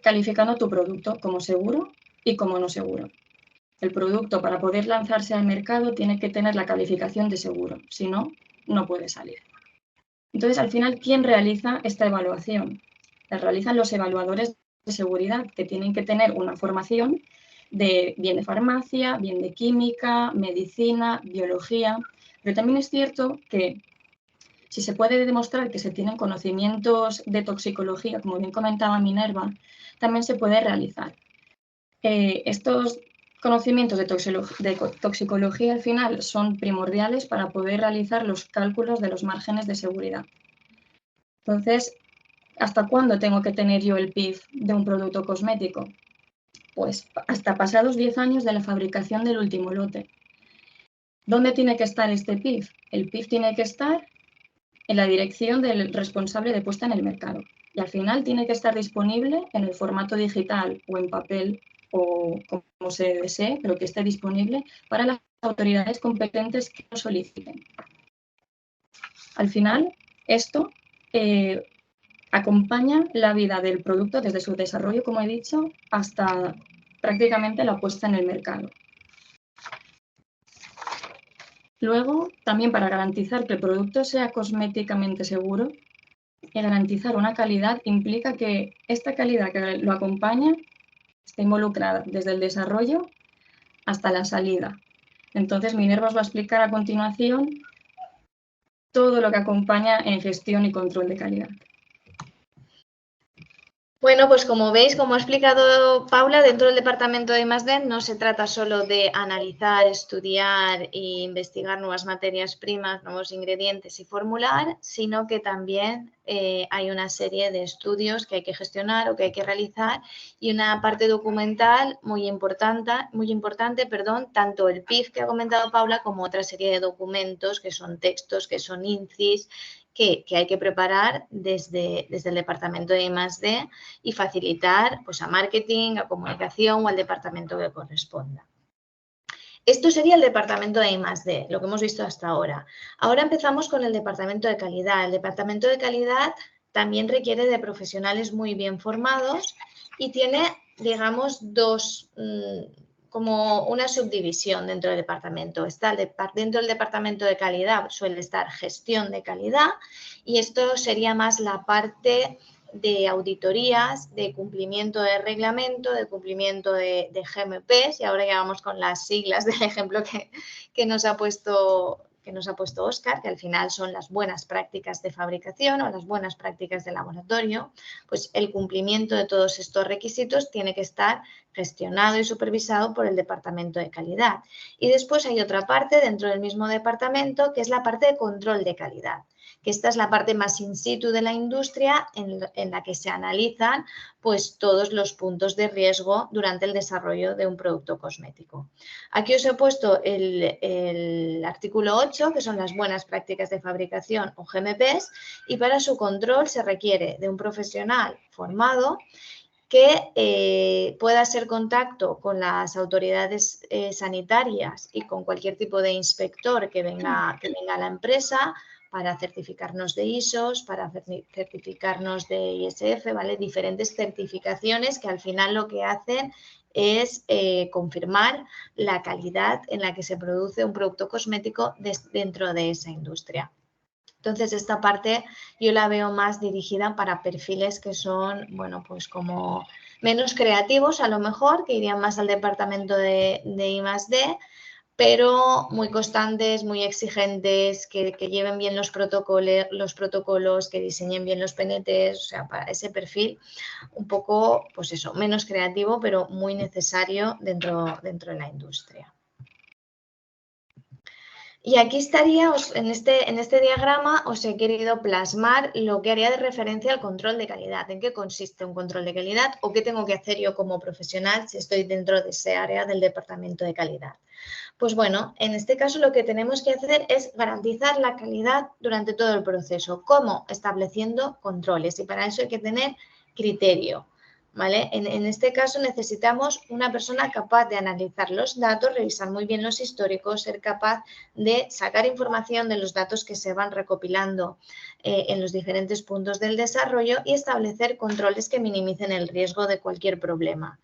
Speaker 3: calificando tu producto como seguro y como no seguro. El producto, para poder lanzarse al mercado, tiene que tener la calificación de seguro, si no, no puede salir. Entonces, al final, ¿quién realiza esta evaluación? La realizan los evaluadores de seguridad, que tienen que tener una formación bien de farmacia, bien de química, medicina, biología. Pero también es cierto que si se puede demostrar que se tienen conocimientos de toxicología, como bien comentaba Minerva, también se puede realizar. Estos conocimientos de toxicología al final son primordiales para poder realizar los cálculos de los márgenes de seguridad. Entonces, ¿hasta cuándo tengo que tener yo el PIF de un producto cosmético? Pues hasta pasados 10 años de la fabricación del último lote. ¿Dónde tiene que estar este PIF? El PIF tiene que estar en la dirección del responsable de puesta en el mercado y al final tiene que estar disponible en el formato digital o en papel o como se desee, pero que esté disponible para las autoridades competentes que lo soliciten. Al final, esto acompaña la vida del producto desde su desarrollo, como he dicho, hasta prácticamente la puesta en el mercado. Luego, también para garantizar que el producto sea cosméticamente seguro, y garantizar una calidad implica que esta calidad que lo acompaña está involucrada desde el desarrollo hasta la salida. Entonces, Minerva os va a explicar a continuación todo lo que acompaña en gestión y control de calidad.
Speaker 2: Bueno, pues como veis, como ha explicado Paula, dentro del departamento de I+D no se trata solo de analizar, estudiar e investigar nuevas materias primas, nuevos ingredientes y formular, sino que también hay una serie de estudios que hay que gestionar o que hay que realizar y una parte documental muy importante, tanto el PIF que ha comentado Paula como otra serie de documentos que son textos, que son INCIS, que hay que preparar desde el departamento de I+D y facilitar pues, a marketing, a comunicación o al departamento que corresponda. Esto sería el departamento de I+D, lo que hemos visto hasta ahora. Ahora empezamos con el departamento de calidad. El departamento de calidad también requiere de profesionales muy bien formados y tiene, digamos, como una subdivisión dentro del departamento. Dentro del departamento de calidad suele estar gestión de calidad y esto sería más la parte de auditorías, de cumplimiento de reglamento, de cumplimiento de GMPs, y ahora ya vamos con las siglas del ejemplo que nos ha puesto Óscar, que al final son las buenas prácticas de fabricación o las buenas prácticas de laboratorio. Pues el cumplimiento de todos estos requisitos tiene que estar gestionado y supervisado por el Departamento de Calidad. Y después hay otra parte dentro del mismo departamento, que es la parte de control de calidad, que esta es la parte más in situ de la industria en la que se analizan pues, todos los puntos de riesgo durante el desarrollo de un producto cosmético. Aquí os he puesto el artículo 8, que son las buenas prácticas de fabricación o GMPs, y para su control se requiere de un profesional formado que pueda hacer contacto con las autoridades sanitarias y con cualquier tipo de inspector que venga a la empresa para certificarnos de ISOs, para certificarnos de ISF, ¿vale? Diferentes certificaciones que al final lo que hacen es confirmar la calidad en la que se produce un producto cosmético dentro de esa industria. Entonces, esta parte yo la veo más dirigida para perfiles que son, bueno, pues como menos creativos a lo mejor, que irían más al departamento de I+D, pero muy constantes, muy exigentes, que lleven bien los protocolos, que diseñen bien los PNTs, o sea, para ese perfil un poco, pues eso, menos creativo, pero muy necesario dentro de la industria. Y aquí estaría, en este diagrama os he querido plasmar lo que haría de referencia al control de calidad. ¿En qué consiste un control de calidad o qué tengo que hacer yo como profesional si estoy dentro de ese área del departamento de calidad? Pues bueno, en este caso lo que tenemos que hacer es garantizar la calidad durante todo el proceso. ¿Cómo? Estableciendo controles, y para eso hay que tener criterio. ¿Vale? En este caso necesitamos una persona capaz de analizar los datos, revisar muy bien los históricos, ser capaz de sacar información de los datos que se van recopilando en los diferentes puntos del desarrollo y establecer controles que minimicen el riesgo de cualquier problema.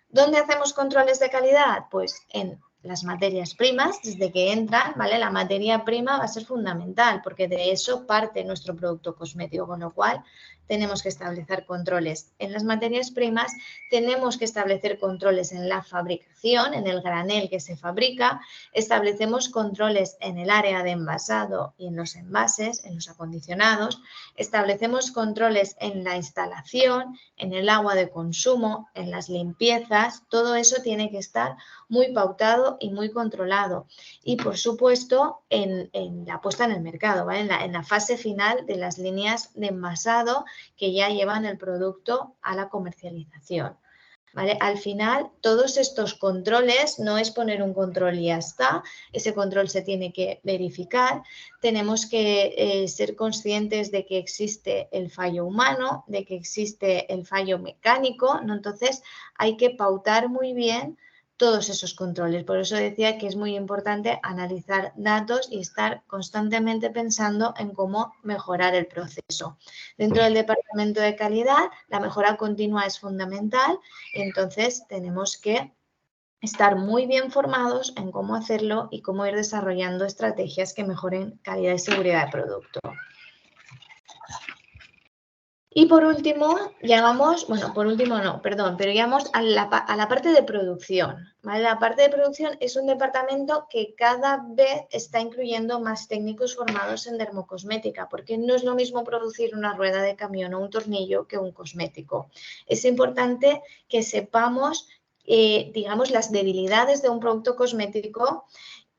Speaker 2: ¿Dónde hacemos controles de calidad? Pues en las materias primas, desde que entran, ¿vale? La materia prima va a ser fundamental porque de eso parte nuestro producto cosmético, con lo cual tenemos que establecer controles en las materias primas, tenemos que establecer controles en la fabricación, en el granel que se fabrica, establecemos controles en el área de envasado y en los envases, en los acondicionados, establecemos controles en la instalación, en el agua de consumo, en las limpiezas, todo eso tiene que estar muy pautado y muy controlado. Y, por supuesto, en la puesta en el mercado, ¿vale? En la fase final de las líneas de envasado que ya llevan el producto a la comercialización. ¿Vale? Al final, todos estos controles no es poner un control y ya está, ese control se tiene que verificar, tenemos que ser conscientes de que existe el fallo humano, de que existe el fallo mecánico, ¿no? Entonces hay que pautar muy bien todos esos controles. Por eso decía que es muy importante analizar datos y estar constantemente pensando en cómo mejorar el proceso. Dentro del departamento de calidad, la mejora continua es fundamental, entonces tenemos que estar muy bien formados en cómo hacerlo y cómo ir desarrollando estrategias que mejoren calidad y seguridad de producto. Y por último, llegamos, bueno, por último no, perdón, pero llegamos a la parte de producción, ¿vale? La parte de producción es un departamento que cada vez está incluyendo más técnicos formados en dermocosmética, porque no es lo mismo producir una rueda de camión o un tornillo que un cosmético. Es importante que sepamos, digamos, las debilidades de un producto cosmético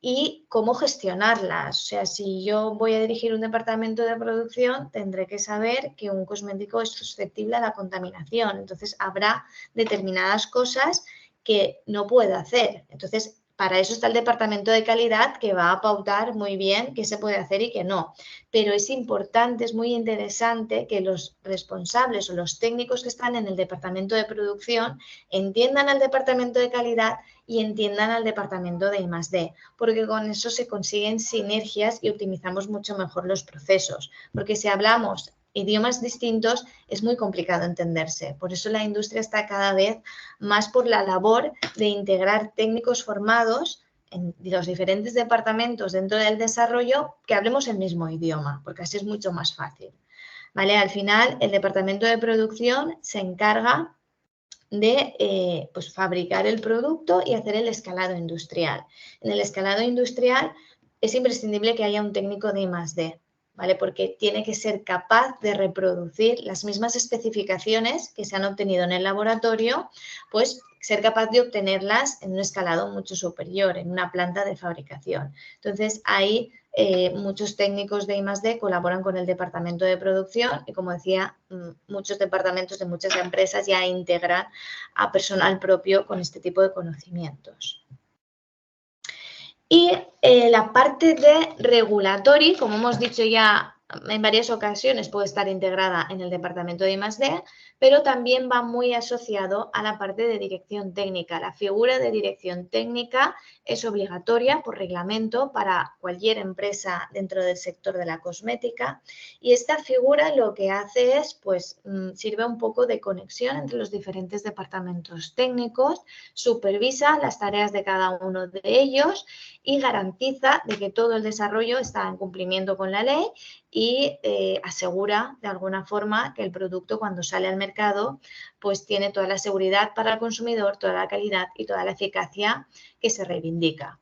Speaker 2: y cómo gestionarlas. O sea, si yo voy a dirigir un departamento de producción, tendré que saber que un cosmético es susceptible a la contaminación. Entonces, habrá determinadas cosas que no puedo hacer. Entonces, para eso está el departamento de calidad que va a pautar muy bien qué se puede hacer y qué no. Pero es importante, es muy interesante que los responsables o los técnicos que están en el departamento de producción entiendan al departamento de calidad y entiendan al departamento de I+D, porque con eso se consiguen sinergias y optimizamos mucho mejor los procesos. Porque si hablamos idiomas distintos es muy complicado entenderse. Por eso la industria está cada vez más por la labor de integrar técnicos formados en los diferentes departamentos dentro del desarrollo que hablemos el mismo idioma, porque así es mucho más fácil. ¿vale? Al final, el departamento de producción se encarga de pues fabricar el producto y hacer el escalado industrial. En el escalado industrial es imprescindible que haya un técnico de I+D, ¿vale? Porque tiene que ser capaz de reproducir las mismas especificaciones que se han obtenido en el laboratorio, pues ser capaz de obtenerlas en un escalado mucho superior, en una planta de fabricación. Entonces, ahí muchos técnicos de I+D colaboran con el departamento de producción y, como decía, muchos departamentos de muchas empresas ya integran a personal propio con este tipo de conocimientos. Y la parte de regulatory, como hemos dicho ya en varias ocasiones, puede estar integrada en el departamento de I+D, pero también va muy asociado a la parte de dirección técnica. La figura de dirección técnica es obligatoria por reglamento para cualquier empresa dentro del sector de la cosmética y esta figura lo que hace es, pues, sirve un poco de conexión entre los diferentes departamentos técnicos, supervisa las tareas de cada uno de ellos y garantiza de que todo el desarrollo está en cumplimiento con la ley y asegura de alguna forma que el producto cuando sale al mercado pues tiene toda la seguridad para el consumidor, toda la calidad y toda la eficacia que se reivindica.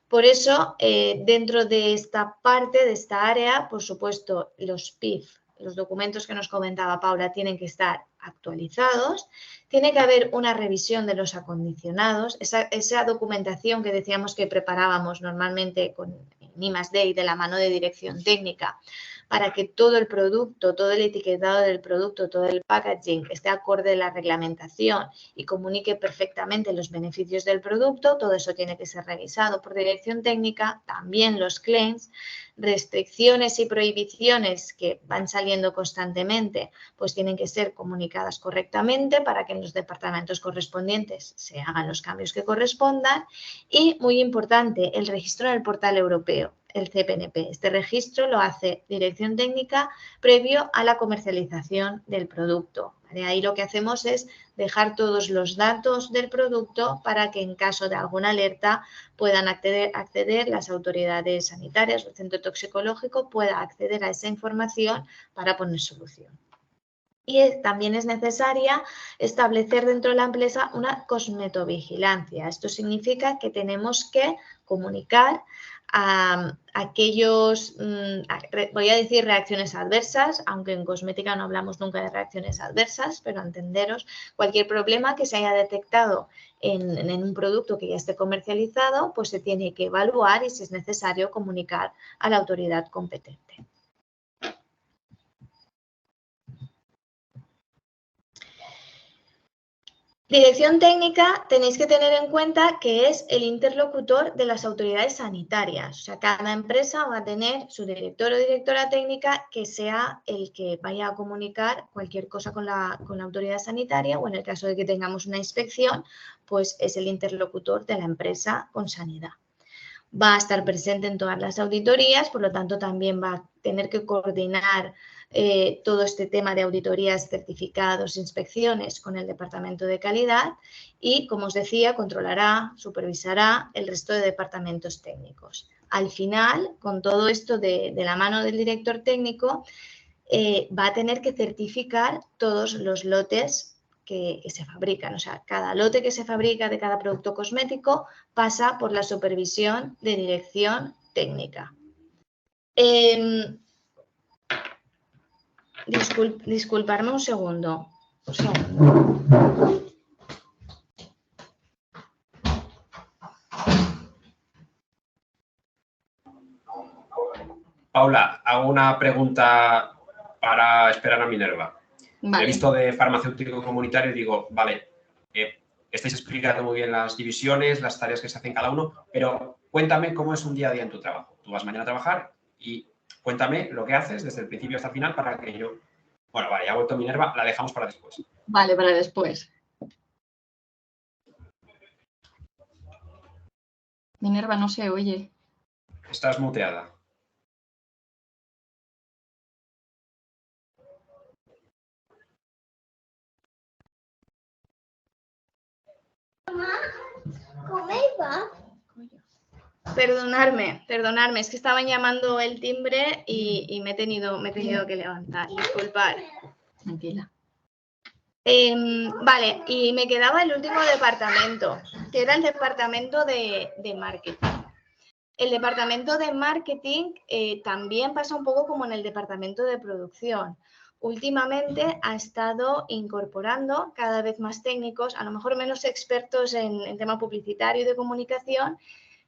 Speaker 2: Por eso, dentro de esta parte, de esta área, por supuesto, los PIF, los documentos que nos comentaba Paula, tienen que estar actualizados, tiene que haber una revisión de los acondicionados, esa documentación que decíamos que preparábamos normalmente con I+D y de la mano de dirección técnica, para que todo el producto, todo el etiquetado del producto, todo el packaging esté acorde a la reglamentación y comunique perfectamente los beneficios del producto, todo eso tiene que ser revisado por dirección técnica, también los claims, restricciones y prohibiciones que van saliendo constantemente, pues tienen que ser comunicadas correctamente para que en los departamentos correspondientes se hagan los cambios que correspondan y, muy importante, el registro en el portal europeo, el CPNP. Este registro lo hace dirección técnica previo a la comercialización del producto. ¿Vale? Ahí lo que hacemos es dejar todos los datos del producto para que en caso de alguna alerta puedan acceder las autoridades sanitarias o el centro toxicológico pueda acceder a esa información para poner solución. Y también es necesaria establecer dentro de la empresa una cosmetovigilancia. Esto significa que tenemos que comunicar a aquellos, voy a decir reacciones adversas, aunque en cosmética no hablamos nunca de reacciones adversas, pero entenderos, cualquier problema que se haya detectado en un producto que ya esté comercializado, pues se tiene que evaluar y, si es necesario, comunicar a la autoridad competente. Dirección técnica, tenéis que tener en cuenta que es el interlocutor de las autoridades sanitarias. O sea, cada empresa va a tener su director o directora técnica que sea el que vaya a comunicar cualquier cosa con la autoridad sanitaria o en el caso de que tengamos una inspección, pues es el interlocutor de la empresa con sanidad. Va a estar presente en todas las auditorías, por lo tanto también va a tener que coordinar todo este tema de auditorías, certificados, inspecciones con el Departamento de Calidad y, como os decía, controlará, supervisará el resto de departamentos técnicos. Al final, con todo esto de la mano del director técnico, va a tener que certificar todos los lotes que se fabrican. O sea, cada lote que se fabrica de cada producto cosmético pasa por la supervisión de dirección técnica. Disculparme un segundo.
Speaker 1: Paula, hago una pregunta para esperar a Minerva.
Speaker 3: Vale.
Speaker 1: He visto de farmacéutico comunitario y digo, vale, estáis explicando muy bien las divisiones, las tareas que se hacen cada uno, pero cuéntame cómo es un día a día en tu trabajo. Tú vas mañana a trabajar y cuéntame lo que haces desde el principio hasta el final para que yo... Bueno, vale, ya ha vuelto Minerva, la dejamos para después.
Speaker 3: Vale, para después. Minerva no se oye.
Speaker 1: Estás muteada.
Speaker 4: Mamá, ¿cómo va?
Speaker 2: Perdonadme, es que estaban llamando el timbre y me he tenido que levantar, disculpad.
Speaker 3: Tranquila.
Speaker 2: Vale, y me quedaba el último departamento, que era el departamento de marketing. El departamento de marketing también pasa un poco como en el departamento de producción. Últimamente ha estado incorporando cada vez más técnicos, a lo mejor menos expertos en tema publicitario y de comunicación,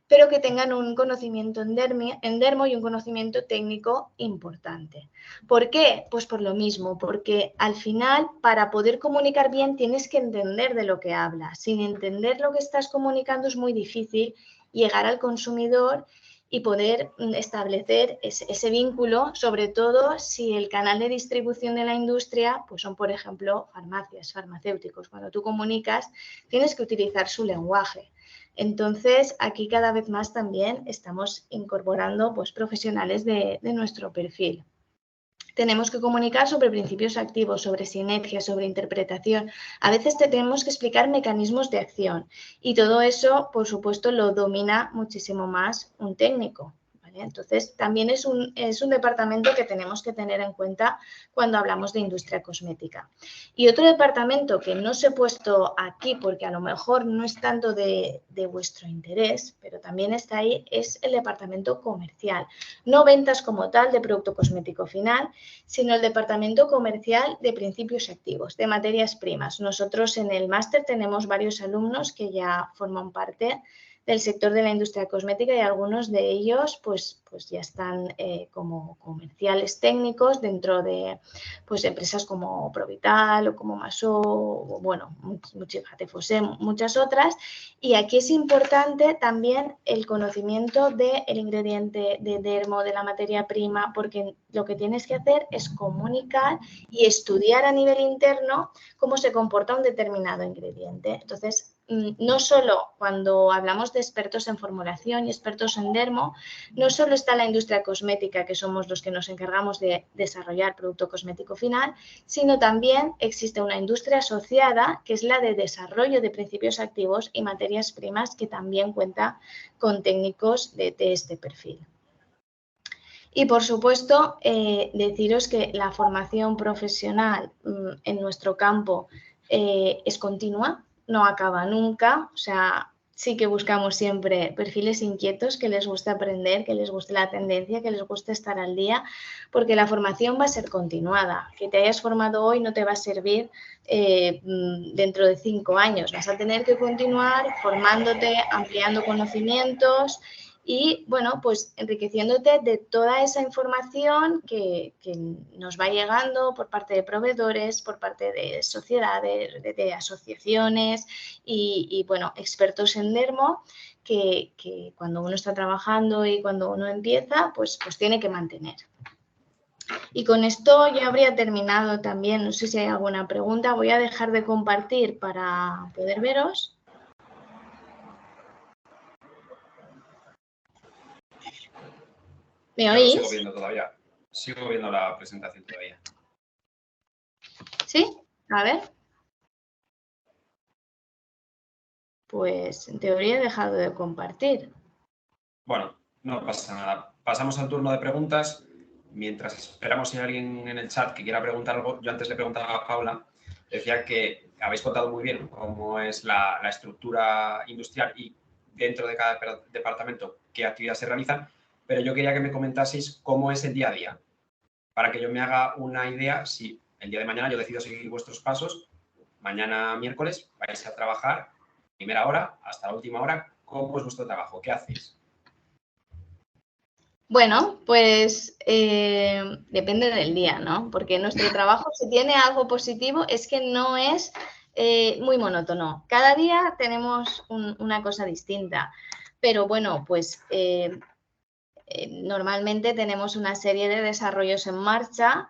Speaker 2: pero que tengan un conocimiento en Dermo y un conocimiento técnico importante. ¿Por qué? Pues por lo mismo, porque al final para poder comunicar bien tienes que entender de lo que hablas. Sin entender lo que estás comunicando es muy difícil llegar al consumidor y poder establecer ese vínculo, sobre todo si el canal de distribución de la industria pues son, por ejemplo, farmacias, farmacéuticos. Cuando tú comunicas tienes que utilizar su lenguaje. Entonces, aquí cada vez más también estamos incorporando pues, profesionales de nuestro perfil. Tenemos que comunicar sobre principios activos, sobre sinergia, sobre interpretación. A veces tenemos que explicar mecanismos de acción y todo eso, por supuesto, lo domina muchísimo más un técnico. Entonces, también es un departamento que tenemos que tener en cuenta cuando hablamos de industria cosmética. Y otro departamento que no os he puesto aquí porque a lo mejor no es tanto de vuestro interés, pero también está ahí, es el departamento comercial. No ventas como tal de producto cosmético final, sino el departamento comercial de principios activos, de materias primas. Nosotros en el máster tenemos varios alumnos que ya forman parte del sector de la industria cosmética y algunos de ellos pues ya están como comerciales técnicos dentro de pues, empresas como Provital o como Masó, o bueno, Fosé, muchas otras. Y aquí es importante también el conocimiento del ingrediente de Dermo, de la materia prima, porque lo que tienes que hacer es comunicar y estudiar a nivel interno cómo se comporta un determinado ingrediente. Entonces, no solo cuando hablamos de expertos en formulación y expertos en dermo, no solo está la industria cosmética, que somos los que nos encargamos de desarrollar producto cosmético final, sino también existe una industria asociada, que es la de desarrollo de principios activos y materias primas, que también cuenta con técnicos de este perfil. Y, por supuesto, deciros que la formación profesional en nuestro campo es continua, no acaba nunca, o sea, sí que buscamos siempre perfiles inquietos, que les guste aprender, que les guste la tendencia, que les guste estar al día, porque la formación va a ser continuada. Que te hayas formado hoy no te va a servir dentro de 5 años. Vas a tener que continuar formándote, ampliando conocimientos y, bueno, pues enriqueciéndote de toda esa información que nos va llegando por parte de proveedores, por parte de sociedades, de asociaciones y, bueno, expertos en dermo que cuando uno está trabajando y cuando uno empieza, pues tiene que mantener. Y con esto ya habría terminado también. No sé si hay alguna pregunta. Voy a dejar de compartir para poder veros. ¿Me oís?
Speaker 1: Yo lo sigo viendo todavía. Sigo viendo la presentación todavía.
Speaker 2: ¿Sí? A ver. Pues en teoría he dejado de compartir.
Speaker 1: Bueno, no pasa nada. Pasamos al turno de preguntas. Mientras esperamos si hay alguien en el chat que quiera preguntar algo, yo antes le preguntaba a Paula, decía que habéis contado muy bien cómo es la estructura industrial y dentro de cada departamento qué actividades se realizan, pero yo quería que me comentaseis cómo es el día a día, para que yo me haga una idea si el día de mañana yo decido seguir vuestros pasos, mañana miércoles vais a trabajar primera hora hasta la última hora, ¿cómo es vuestro trabajo? ¿Qué hacéis?
Speaker 2: Bueno, pues depende del día, ¿no? Porque nuestro trabajo, si tiene algo positivo, es que no es muy monótono. Cada día tenemos una cosa distinta. Pero bueno, pues normalmente tenemos una serie de desarrollos en marcha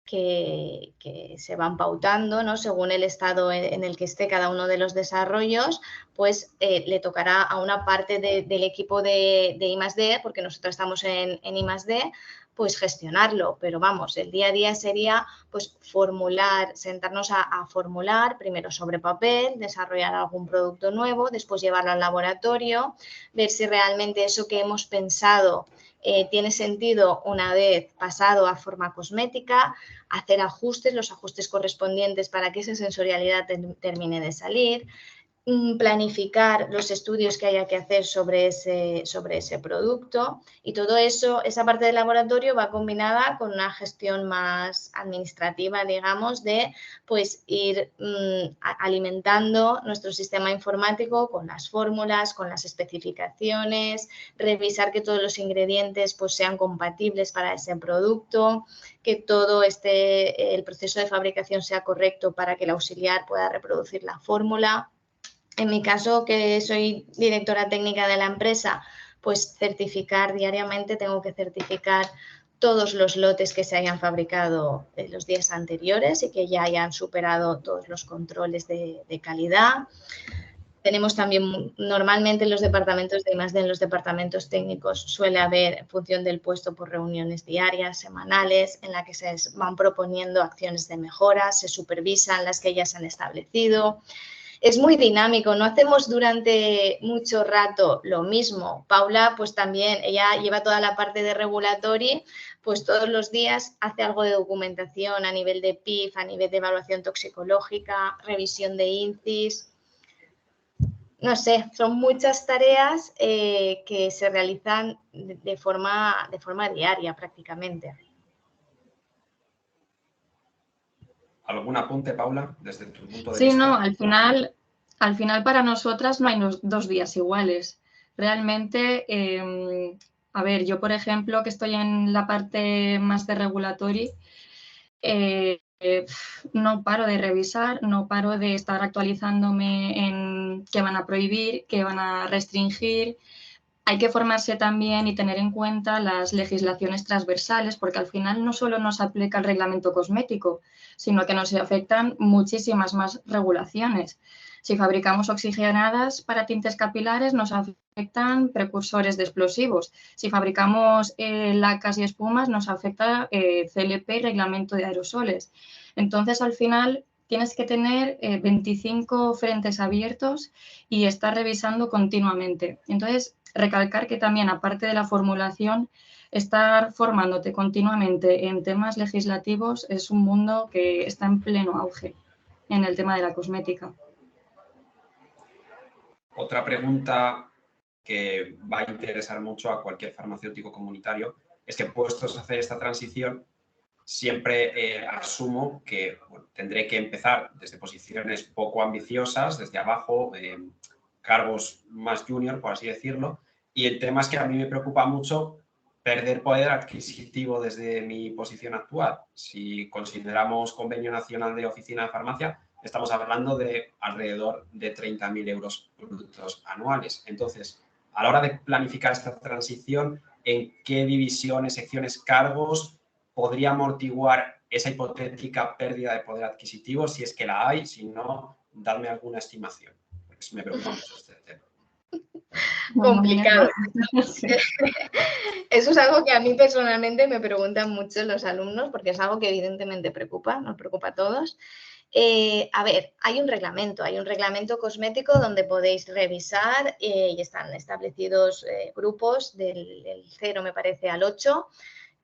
Speaker 2: que se van pautando, ¿no? Según el estado en el que esté cada uno de los desarrollos, pues le tocará a una parte del equipo de I+D, porque nosotros estamos en I+D, pues gestionarlo. Pero vamos, el día a día sería pues formular, sentarnos a formular, primero sobre papel, desarrollar algún producto nuevo, después llevarlo al laboratorio, ver si realmente eso que hemos pensado tiene sentido una vez pasado a forma cosmética, hacer ajustes, los ajustes correspondientes para que esa sensorialidad termine de salir, planificar los estudios que haya que hacer sobre ese producto, y todo eso, esa parte del laboratorio va combinada con una gestión más administrativa, digamos, de pues ir alimentando nuestro sistema informático con las fórmulas, con las especificaciones, revisar que todos los ingredientes pues sean compatibles para ese producto, que todo el proceso de fabricación sea correcto para que el auxiliar pueda reproducir la fórmula. En mi caso, que soy directora técnica de la empresa, pues certificar diariamente, tengo que certificar todos los lotes que se hayan fabricado en los días anteriores y que ya hayan superado todos los controles de calidad. Tenemos también, normalmente en los departamentos de I+D, en los departamentos técnicos, suele haber, en función del puesto, por reuniones diarias, semanales, en las que se van proponiendo acciones de mejora, se supervisan las que ya se han establecido. Es muy dinámico, no hacemos durante mucho rato lo mismo. Paula, pues también, ella lleva toda la parte de regulatory, pues todos los días hace algo de documentación a nivel de PIF, a nivel de evaluación toxicológica, revisión de INCIS. No sé, son muchas tareas que se realizan de forma diaria prácticamente.
Speaker 1: ¿Algún apunte, Paula, desde tu punto de
Speaker 3: Sí,
Speaker 1: vista?
Speaker 3: no, al final para nosotras no hay dos días iguales. Realmente, a ver, yo por ejemplo, que estoy en la parte más de regulatory, no paro de revisar, no paro de estar actualizándome en qué van a prohibir, qué van a restringir. Hay que formarse también y tener en cuenta las legislaciones transversales, porque al final no solo nos aplica el reglamento cosmético, sino que nos afectan muchísimas más regulaciones. Si fabricamos oxigenadas para tintes capilares, nos afectan precursores de explosivos. Si fabricamos lacas y espumas, nos afecta CLP y reglamento de aerosoles. Entonces, al final, tienes que tener 25 frentes abiertos y estar revisando continuamente. Entonces, recalcar que también, aparte de la formulación, estar formándote continuamente en temas legislativos es un mundo que está en pleno auge en el tema de la cosmética.
Speaker 1: Otra pregunta que va a interesar mucho a cualquier farmacéutico comunitario es que, puestos a hacer esta transición, siempre asumo que tendré que empezar desde posiciones poco ambiciosas, desde abajo, cargos más junior, por así decirlo, y el tema es que a mí me preocupa mucho perder poder adquisitivo desde mi posición actual. Si consideramos Convenio Nacional de Oficina de Farmacia, estamos hablando de alrededor de 30.000 euros brutos anuales. Entonces, a la hora de planificar esta transición, ¿en qué divisiones, secciones, cargos podría amortiguar esa hipotética pérdida de poder adquisitivo, si es que la hay? Si no, darme alguna estimación. Pues me preocupa mucho este tema.
Speaker 2: Complicado.
Speaker 3: Sí.
Speaker 2: Eso es algo que a mí personalmente me preguntan mucho los alumnos, porque es algo que evidentemente preocupa, nos preocupa a todos. A ver, hay un reglamento cosmético donde podéis revisar y están establecidos grupos del 0, me parece, al 8,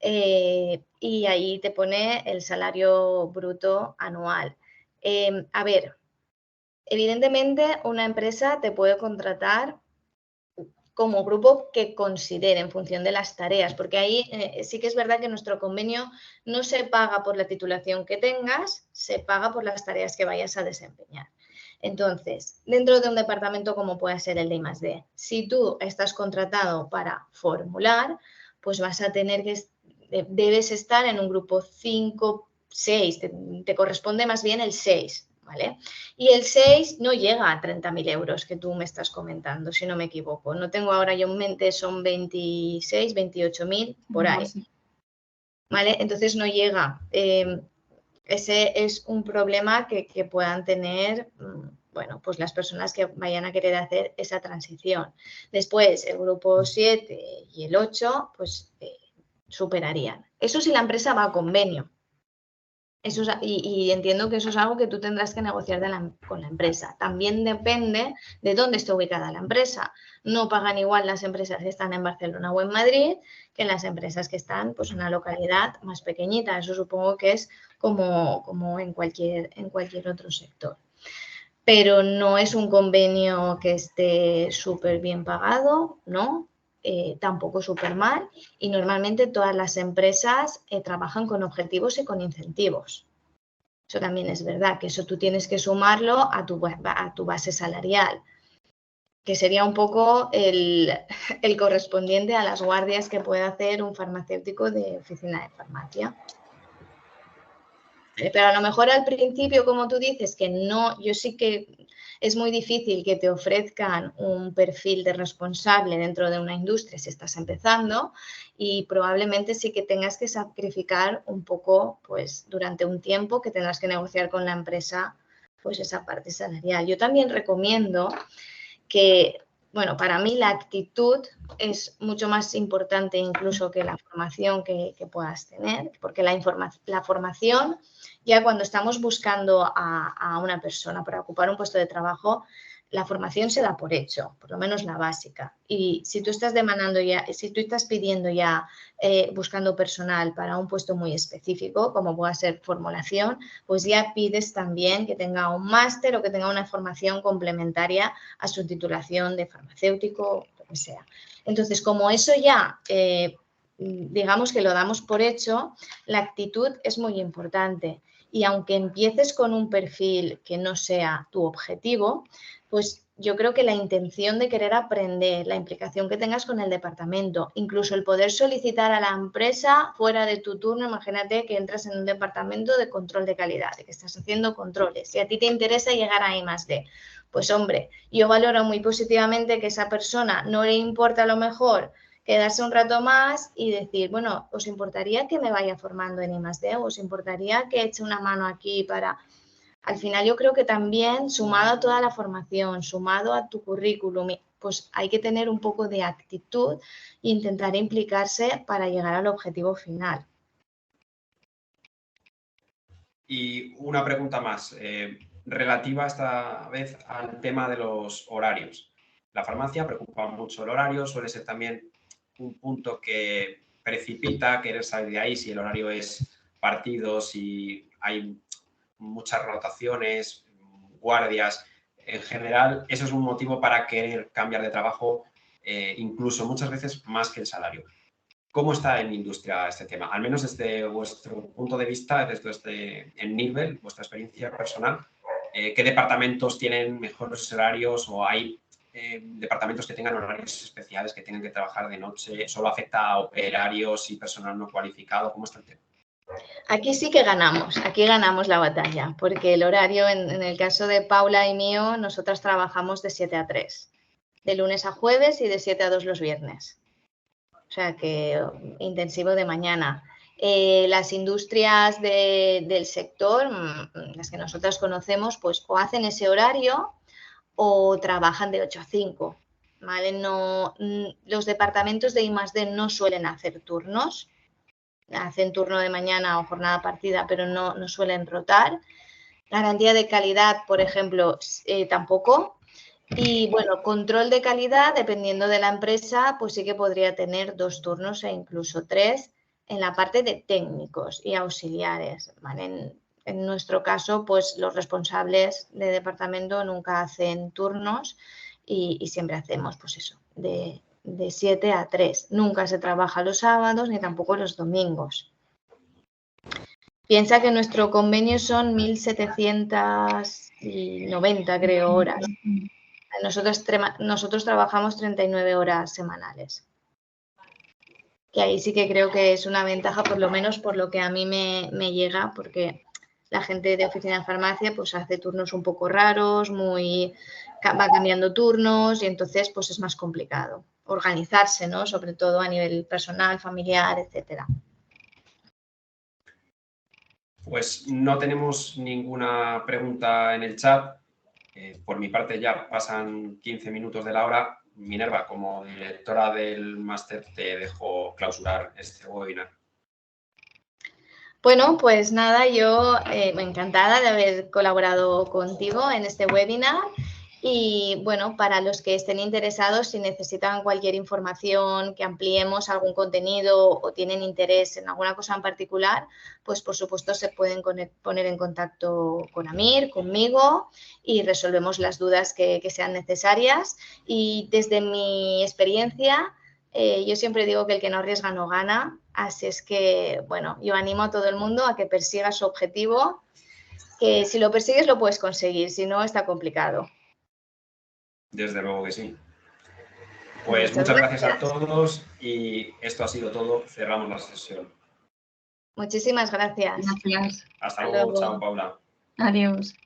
Speaker 2: y ahí te pone el salario bruto anual. A ver, evidentemente una empresa te puede contratar como grupo que considere en función de las tareas, porque ahí sí que es verdad que nuestro convenio no se paga por la titulación que tengas, se paga por las tareas que vayas a desempeñar. Entonces, dentro de un departamento como puede ser el de I+D, si tú estás contratado para formular, pues vas a tener que, debes estar en un grupo 5, 6, te corresponde más bien el 6, ¿vale? Y el 6 no llega a 30.000 euros que tú me estás comentando, si no me equivoco. No tengo ahora yo en mente, son 26, 28.000 por ahí. ¿Vale? Entonces no llega. Ese es un problema que puedan tener, bueno, pues las personas que vayan a querer hacer esa transición. Después, el grupo 7 y el 8, pues superarían. Eso si la empresa va a convenio. Eso es, y entiendo que eso es algo que tú tendrás que negociar con la empresa. También depende de dónde esté ubicada la empresa. No pagan igual las empresas que están en Barcelona o en Madrid que las empresas que están pues, en una localidad más pequeñita. Eso supongo que es como en cualquier otro sector. Pero no es un convenio que esté súper bien pagado, ¿no? Tampoco súper mal, y normalmente todas las empresas trabajan con objetivos y con incentivos. Eso también es verdad, que eso tú tienes que sumarlo a tu base salarial, que sería un poco el correspondiente a las guardias que puede hacer un farmacéutico de oficina de farmacia. Pero a lo mejor al principio, como tú dices, que no, yo sí que es muy difícil que te ofrezcan un perfil de responsable dentro de una industria si estás empezando, y probablemente sí que tengas que sacrificar un poco, pues durante un tiempo que tendrás que negociar con la empresa, pues esa parte salarial. Yo también recomiendo que, bueno, para mí la actitud es mucho más importante incluso que la formación que puedas tener, porque la formación, ya cuando estamos buscando a una persona para ocupar un puesto de trabajo, la formación se da por hecho, por lo menos la básica. Y si tú estás demandando ya, si tú estás pidiendo ya, buscando personal para un puesto muy específico, como pueda ser formulación, pues ya pides también que tenga un máster o que tenga una formación complementaria a su titulación de farmacéutico, lo que sea. Entonces, como eso ya, digamos que lo damos por hecho, la actitud es muy importante. Y aunque empieces con un perfil que no sea tu objetivo, pues yo creo que la intención de querer aprender, la implicación que tengas con el departamento, incluso el poder solicitar a la empresa fuera de tu turno, imagínate que entras en un departamento de control de calidad, de que estás haciendo controles y a ti te interesa llegar a I+D. Pues hombre, yo valoro muy positivamente que esa persona no le importa a lo mejor quedarse un rato más y decir, bueno, ¿os importaría que me vaya formando en I+D? ¿Os importaría que eche una mano aquí para...? Al final yo creo que también, sumado a toda la formación, sumado a tu currículum, pues hay que tener un poco de actitud e intentar implicarse para llegar al objetivo final.
Speaker 1: Y una pregunta más, relativa esta vez al tema de los horarios. La farmacia preocupa mucho el horario, suele ser también un punto que precipita querer salir de ahí si el horario es partido, si hay muchas rotaciones, guardias. En general, eso es un motivo para querer cambiar de trabajo, incluso muchas veces más que el salario. ¿Cómo está en industria este tema? Al menos desde vuestro punto de vista, desde en Nivel, vuestra experiencia personal, ¿qué departamentos tienen mejores horarios o hay departamentos que tengan horarios especiales, que tengan que trabajar de noche? ¿Solo afecta a operarios y personal no cualificado? ¿Cómo está el tema?
Speaker 2: Aquí sí que ganamos, aquí ganamos la batalla, porque el horario, en el caso de Paula y mío, nosotras trabajamos de 7 a 3, de lunes a jueves y de 7 a 2 los viernes. O sea que intensivo de mañana. Las industrias del sector, las que nosotras conocemos, pues o hacen ese horario o trabajan de 8 a 5. ¿Vale? No, los departamentos de I+D no suelen hacer turnos, hacen turno de mañana o jornada partida, pero no suelen rotar. Garantía de calidad, por ejemplo, tampoco. Y bueno, control de calidad, dependiendo de la empresa, pues sí que podría tener 2 turnos e incluso 3 en la parte de técnicos y auxiliares, ¿vale? En nuestro caso, pues los responsables de departamento nunca hacen turnos y siempre hacemos, pues eso, de 7 a 3. Nunca se trabaja los sábados ni tampoco los domingos. Piensa que nuestro convenio son 1.790, creo, horas. Nosotros trabajamos 39 horas semanales. Que ahí sí que creo que es una ventaja, por lo menos por lo que a mí me llega, porque la gente de oficina de farmacia pues hace turnos un poco raros, va cambiando turnos y entonces pues es más complicado organizarse, ¿no? Sobre todo a nivel personal, familiar, etcétera.
Speaker 1: Pues no tenemos ninguna pregunta en el chat. Por mi parte ya pasan 15 minutos de la hora. Minerva, como directora del máster, te dejo clausurar este webinar.
Speaker 2: Bueno, pues nada, yo encantada de haber colaborado contigo en este webinar y bueno, para los que estén interesados, si necesitan cualquier información, que ampliemos algún contenido o tienen interés en alguna cosa en particular, pues por supuesto se pueden poner en contacto con Amir, conmigo y resolvemos las dudas que sean necesarias. Y desde mi experiencia, yo siempre digo que el que no arriesga no gana, así es que, bueno, yo animo a todo el mundo a que persiga su objetivo, que si lo persigues lo puedes conseguir, si no está complicado.
Speaker 1: Desde luego que sí. Pues muchas gracias a todos y esto ha sido todo. Cerramos la sesión.
Speaker 2: Muchísimas gracias.
Speaker 3: Gracias.
Speaker 1: Hasta luego. Chao, Paula.
Speaker 3: Adiós.